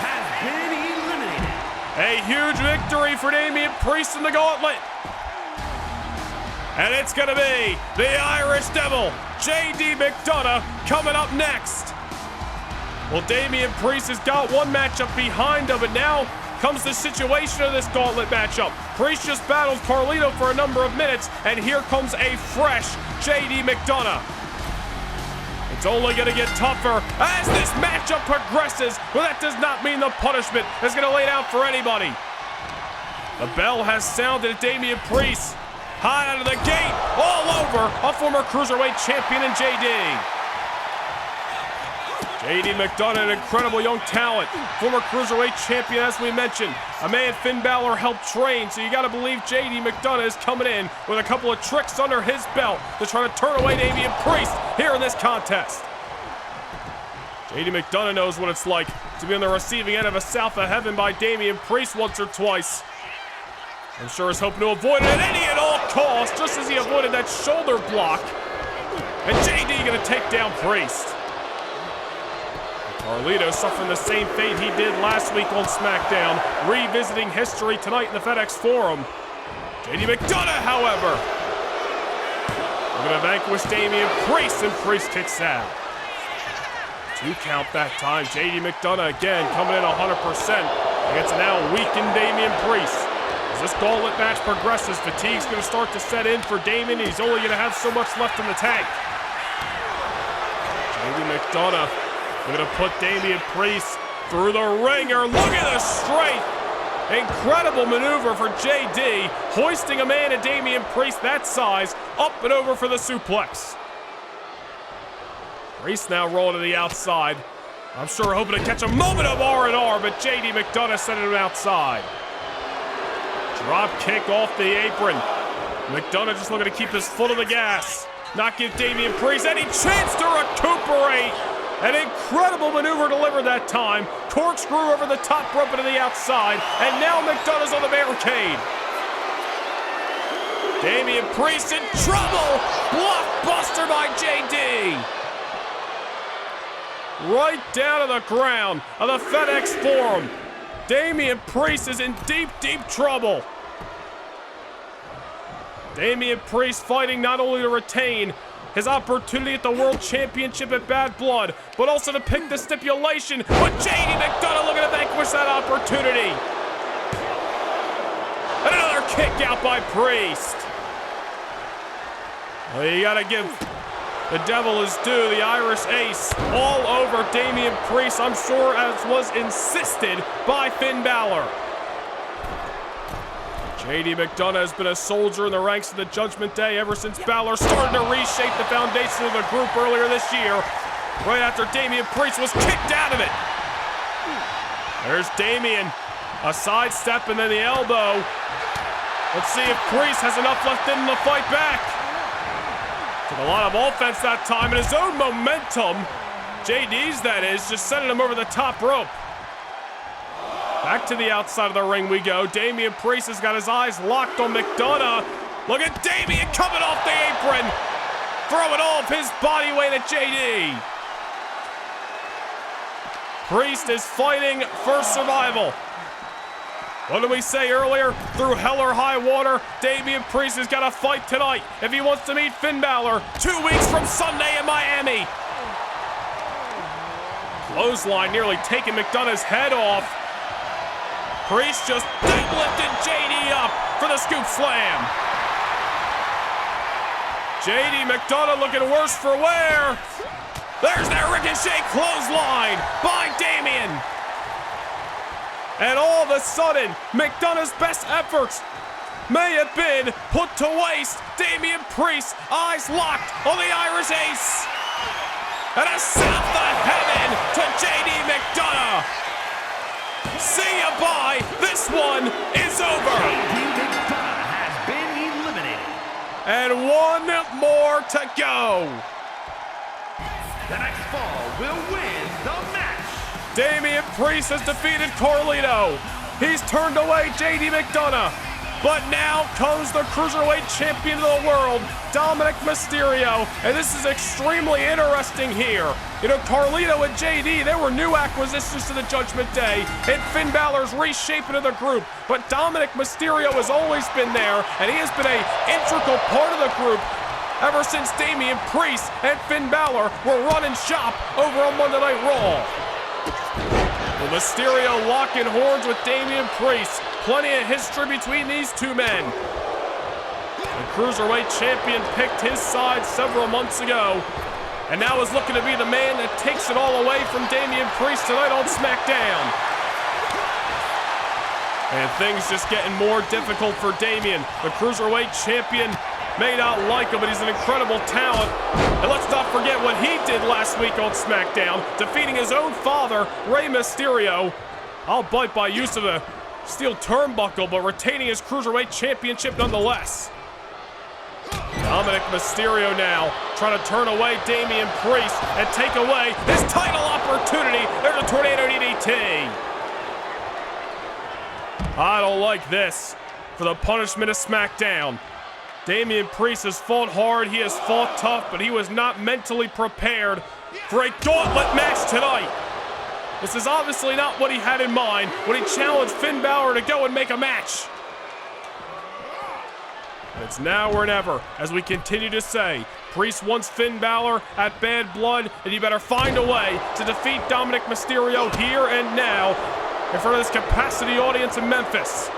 Has been eliminated. A huge victory for Damian Priest in the gauntlet. And it's going to be the Irish Devil, JD McDonough, coming up next. Well, Damian Priest has got one matchup behind him, but now comes the situation of this gauntlet matchup. Priest just battled Carlito for a number of minutes, and here comes a fresh JD McDonough. It's only going to get tougher as this matchup progresses, but that does not mean the punishment is going to lay down for anybody. The bell has sounded at Damian Priest. High out of the gate, all over a former Cruiserweight champion in JD. JD McDonough, an incredible young talent, former Cruiserweight champion as we mentioned. A man Finn Balor helped train, so you gotta believe JD McDonough is coming in with a couple of tricks under his belt to try to turn away Damian Priest here in this contest. JD McDonough knows what it's like to be on the receiving end of a south of heaven by Damian Priest once or twice. I'm sure he's hoping to avoid it at any and all costs, just as he avoided that shoulder block. And JD gonna take down Priest. Carlito suffering the same fate he did last week on SmackDown, revisiting history tonight in the FedEx Forum. JD McDonough, however, we're gonna vanquish Damian Priest, and Priest kicks out. 2 count that time. JD McDonough again coming in 100% against a now weakened Damian Priest. As this gauntlet match progresses, fatigue's going to start to set in for Damian. He's only going to have so much left in the tank. JD McDonough going to put Damian Priest through the ringer. Look at the strength. Incredible maneuver for JD, hoisting a man at Damian Priest that size up and over for the suplex. Priest now rolling to the outside. I'm sure hoping to catch a moment of R&R, but JD McDonough sending him outside. Drop kick off the apron. McDonough just looking to keep his foot on the gas. Not give Damian Priest any chance to recuperate. An incredible maneuver delivered that time. Corkscrew over the top rope and to the outside. And now McDonough's on the barricade. Damian Priest in trouble. Blockbuster by JD. Right down to the ground of the FedEx Forum. Damian Priest is in deep, deep trouble. Damian Priest fighting not only to retain his opportunity at the World Championship at Bad Blood, but also to pick the stipulation. But JD McDonough looking to vanquish that opportunity. And another kick out by Priest. Well, you gotta give the devil his due. The Irish Ace all over Damian Priest, I'm sure, as was insisted by Finn Balor. JD McDonough has been a soldier in the ranks of the Judgment Day ever since Balor started to reshape the foundation of the group earlier this year, right after Damian Priest was kicked out of it. There's Damian, a sidestep and then the elbow. Let's see if Priest has enough left in him to fight back. Took a lot of offense that time, and his own momentum, JD's that is, just sending him over the top rope. Back to the outside of the ring we go. Damian Priest has got his eyes locked on McDonough. Look at Damian coming off the apron, throwing all of his body weight at JD. Priest is fighting for survival. What did we say earlier? Through hell or high water, Damian Priest has got to fight tonight if he wants to meet Finn Balor 2 weeks from Sunday in Miami. Clothesline nearly taking McDonough's head off. Priest just deadlifted JD up for the scoop slam. JD McDonough looking worse for wear. There's that ricochet clothesline by Damian. And all of a sudden, McDonough's best efforts may have been put to waste. Damian Priest, eyes locked on the Irish Ace. And a south of heaven to JD McDonough. See ya, bye. This one is over. JD McDonough has been eliminated. And one more to go. The next fall will win the match. Damian Priest has defeated Carlito. He's turned away JD McDonough. But now comes the Cruiserweight Champion of the world, Dominic Mysterio. And this is extremely interesting here. You know, Carlito and JD, they were new acquisitions to the Judgment Day. And Finn Balor's reshaping of the group. But Dominic Mysterio has always been there. And he has been an integral part of the group ever since Damian Priest and Finn Balor were running shop over on Monday Night Raw. Well, Mysterio locking horns with Damian Priest. Plenty of history between these two men. The Cruiserweight Champion picked his side several months ago, and now is looking to be the man that takes it all away from Damian Priest tonight on SmackDown. And things just getting more difficult for Damian. The Cruiserweight Champion may not like him, but he's an incredible talent. And let's not forget what he did last week on SmackDown, defeating his own father, Rey Mysterio. I'll bite by use of a steel turnbuckle, but retaining his Cruiserweight Championship nonetheless. Dominic Mysterio now trying to turn away Damian Priest and take away his title opportunity. There's a tornado DDT. I don't like this for the punishment of SmackDown. Damian Priest has fought hard, he has fought tough, but he was not mentally prepared for a gauntlet match tonight. This is obviously not what he had in mind when he challenged Finn Balor to go and make a match. And it's now or never, as we continue to say, Priest wants Finn Balor at Bad Blood, and you better find a way to defeat Dominic Mysterio here and now in front of this capacity audience in Memphis.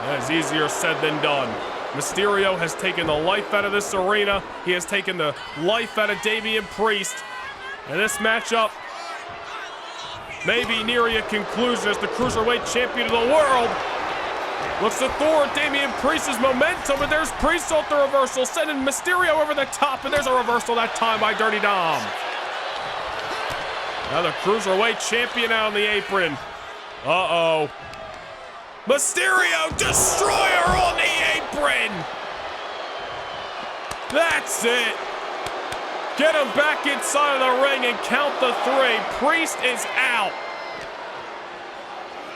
That is easier said than done. Mysterio has taken the life out of this arena. He has taken the life out of Damian Priest. And this matchup may be nearing a conclusion as the Cruiserweight Champion of the world looks to thwart Damian Priest's momentum, but there's Priest off the reversal, sending Mysterio over the top, and there's a reversal that time by Dirty Dom. Now the Cruiserweight Champion out on the apron. Uh-oh. Mysterio, Destroyer on the apron! That's it. Get him back inside of the ring and count the 3. Priest is out.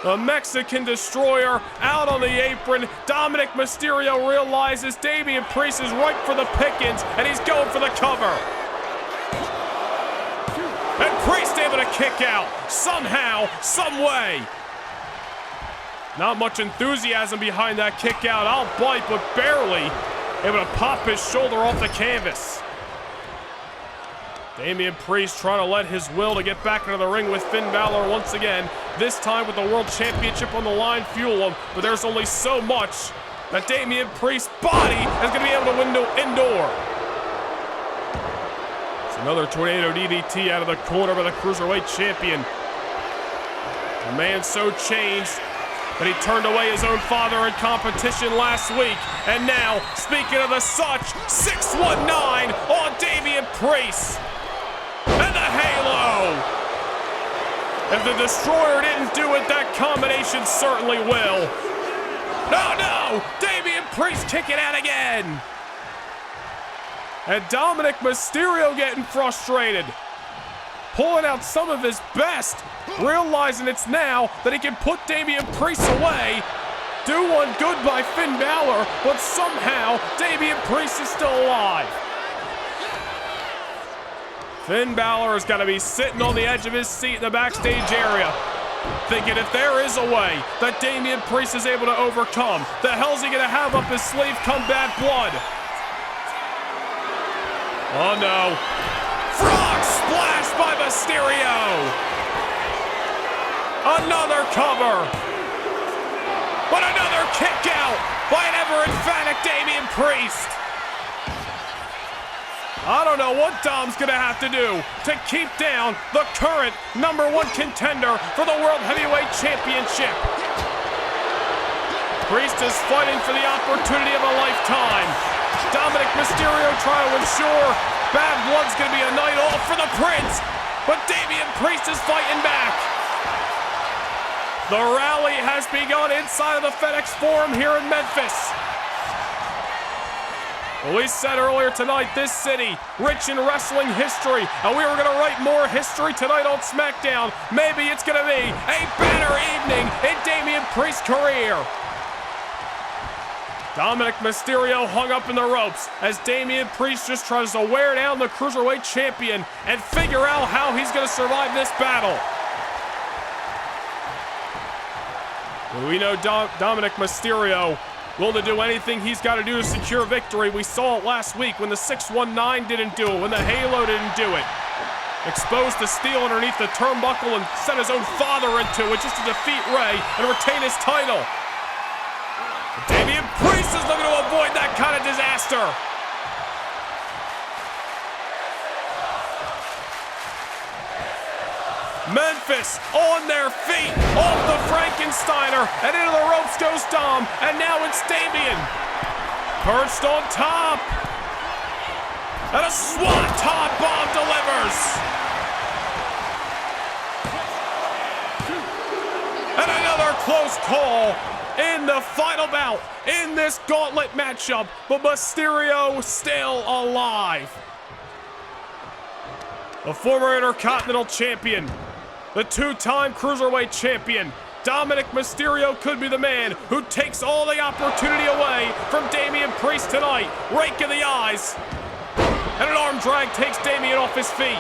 The Mexican Destroyer out on the apron. Dominic Mysterio realizes Damian Priest is right for the pickings, and he's going for the cover. And Priest able to kick out somehow, some way. Not much enthusiasm behind that kick out. I'll bite, but barely able to pop his shoulder off the canvas. Damian Priest trying to let his will to get back into the ring with Finn Balor once again. This time with the World Championship on the line, fuel him. But there's only so much that Damian Priest's body is going to be able to endure. It's another tornado DDT out of the corner by the Cruiserweight Champion. A man so changed that he turned away his own father in competition last week. And now, speaking of the such, 619 on Damian Priest. And the halo. If the Destroyer didn't do it, that combination certainly will. No, no! Damian Priest kicking out again! And Dominic Mysterio getting frustrated. Pulling out some of his best, realizing it's now that he can put Damian Priest away. Do one good by Finn Balor, but somehow Damian Priest is still alive. Finn Balor is going to be sitting on the edge of his seat in the backstage area, thinking if there is a way that Damian Priest is able to overcome, the hell's he going to have up his sleeve come Bad Blood? Oh no. Frog splash by Mysterio. Another cover. But another kick out by an ever emphatic Damian Priest. I don't know what Dom's gonna have to do to keep down the current #1 contender for the World Heavyweight Championship. Priest is fighting for the opportunity of a lifetime. Dominic Mysterio trying to ensure Bad Blood's gonna be a night off for the Prince, but Damian Priest is fighting back. The rally has begun inside of the FedEx Forum here in Memphis. Well, we said earlier tonight, this city, rich in wrestling history, and we were going to write more history tonight on SmackDown. Maybe it's going to be a better evening in Damian Priest's career. Dominic Mysterio hung up in the ropes as Damian Priest just tries to wear down the Cruiserweight Champion and figure out how he's going to survive this battle. Well, we know Dominic Mysterio willing to do anything he's got to do to secure victory. We saw it last week when the 619 didn't do it, when the Halo didn't do it. Exposed the steel underneath the turnbuckle and sent his own father into it just to defeat Ray and retain his title. Damian Priest is looking to avoid that kind of disaster. Memphis on their feet, off the Frankensteiner, and into the ropes goes Dom, and now it's Damian. Perched on top. And a swanton bomb delivers. And another close call in the final bout in this gauntlet matchup, but Mysterio still alive. The former Intercontinental Champion, the two-time Cruiserweight Champion, Dominic Mysterio could be the man who takes all the opportunity away from Damian Priest tonight. Rake in the eyes. And an arm drag takes Damian off his feet.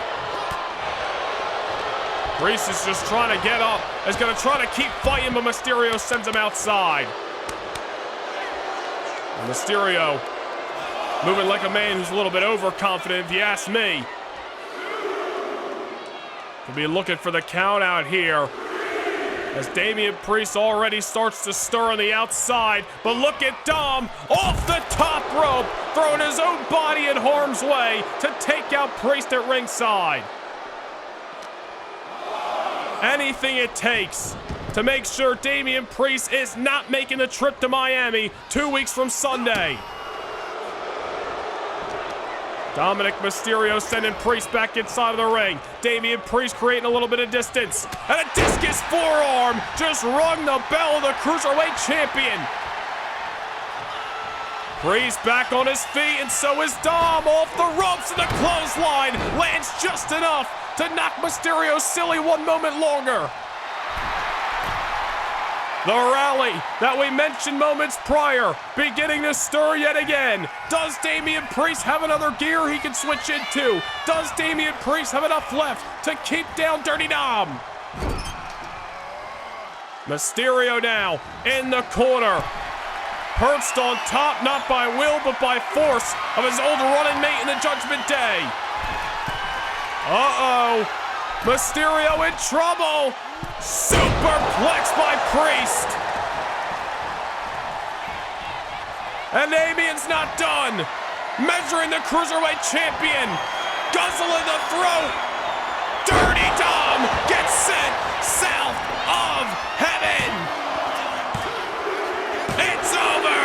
Priest is just trying to get up. He's going to try to keep fighting, but Mysterio sends him outside. And Mysterio moving like a man who's a little bit overconfident, if you ask me. We'll be looking for the count out here as Damian Priest already starts to stir on the outside. But look at Dom off the top rope, throwing his own body in harm's way to take out Priest at ringside. Anything it takes to make sure Damian Priest is not making the trip to Miami 2 weeks from Sunday. Dominic Mysterio sending Priest back inside of the ring. Damian Priest creating a little bit of distance. And a discus forearm just rung the bell of the Cruiserweight Champion. Priest back on his feet, and so is Dom off the ropes, and the clothesline lands just enough to knock Mysterio silly one moment longer. The rally that we mentioned moments prior beginning to stir yet again. Does Damian Priest have another gear he can switch into? Does Damian Priest have enough left to keep down Dirty Dom? Mysterio now in the corner. Perched on top, not by will, but by force of his old running mate in the Judgment Day. Uh-oh. Mysterio in trouble. Superplex by Priest. And Damian's not done. Measuring the Cruiserweight Champion. Guzzle in the throat. Dirty Dom gets sent south of heaven. It's over.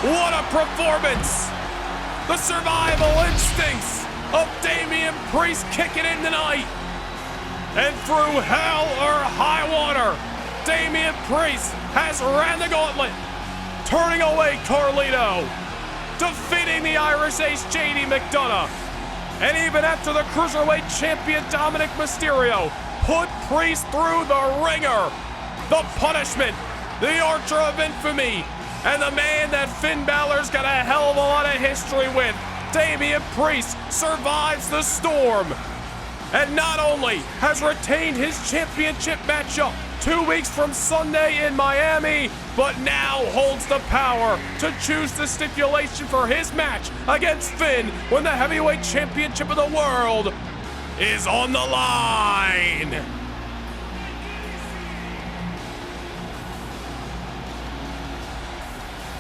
What a performance. The survival instincts of Damian Priest kicking in tonight. And through hell or high water, Damian Priest has ran the gauntlet, turning away Carlito, defeating the Irish Ace JD McDonough, and even after the Cruiserweight Champion Dominic Mysterio put Priest through the ringer, the punishment, the Archer of Infamy, and the man that Finn Balor's got a hell of a lot of history with, Damian Priest, survives the storm, and not only has retained his championship matchup 2 weeks from Sunday in Miami, but now holds the power to choose the stipulation for his match against Finn when the heavyweight championship of the world is on the line.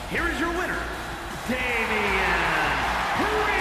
Here is your winner, Damian Priest.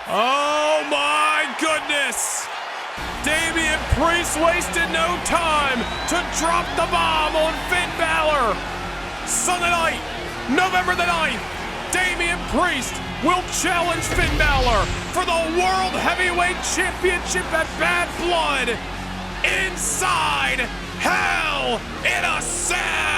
Oh my goodness! Damian Priest wasted no time to drop the bomb on Finn Balor. Sunday night, November the 9th, Damian Priest will challenge Finn Balor for the World Heavyweight Championship at Bad Blood inside Hell in a Cell.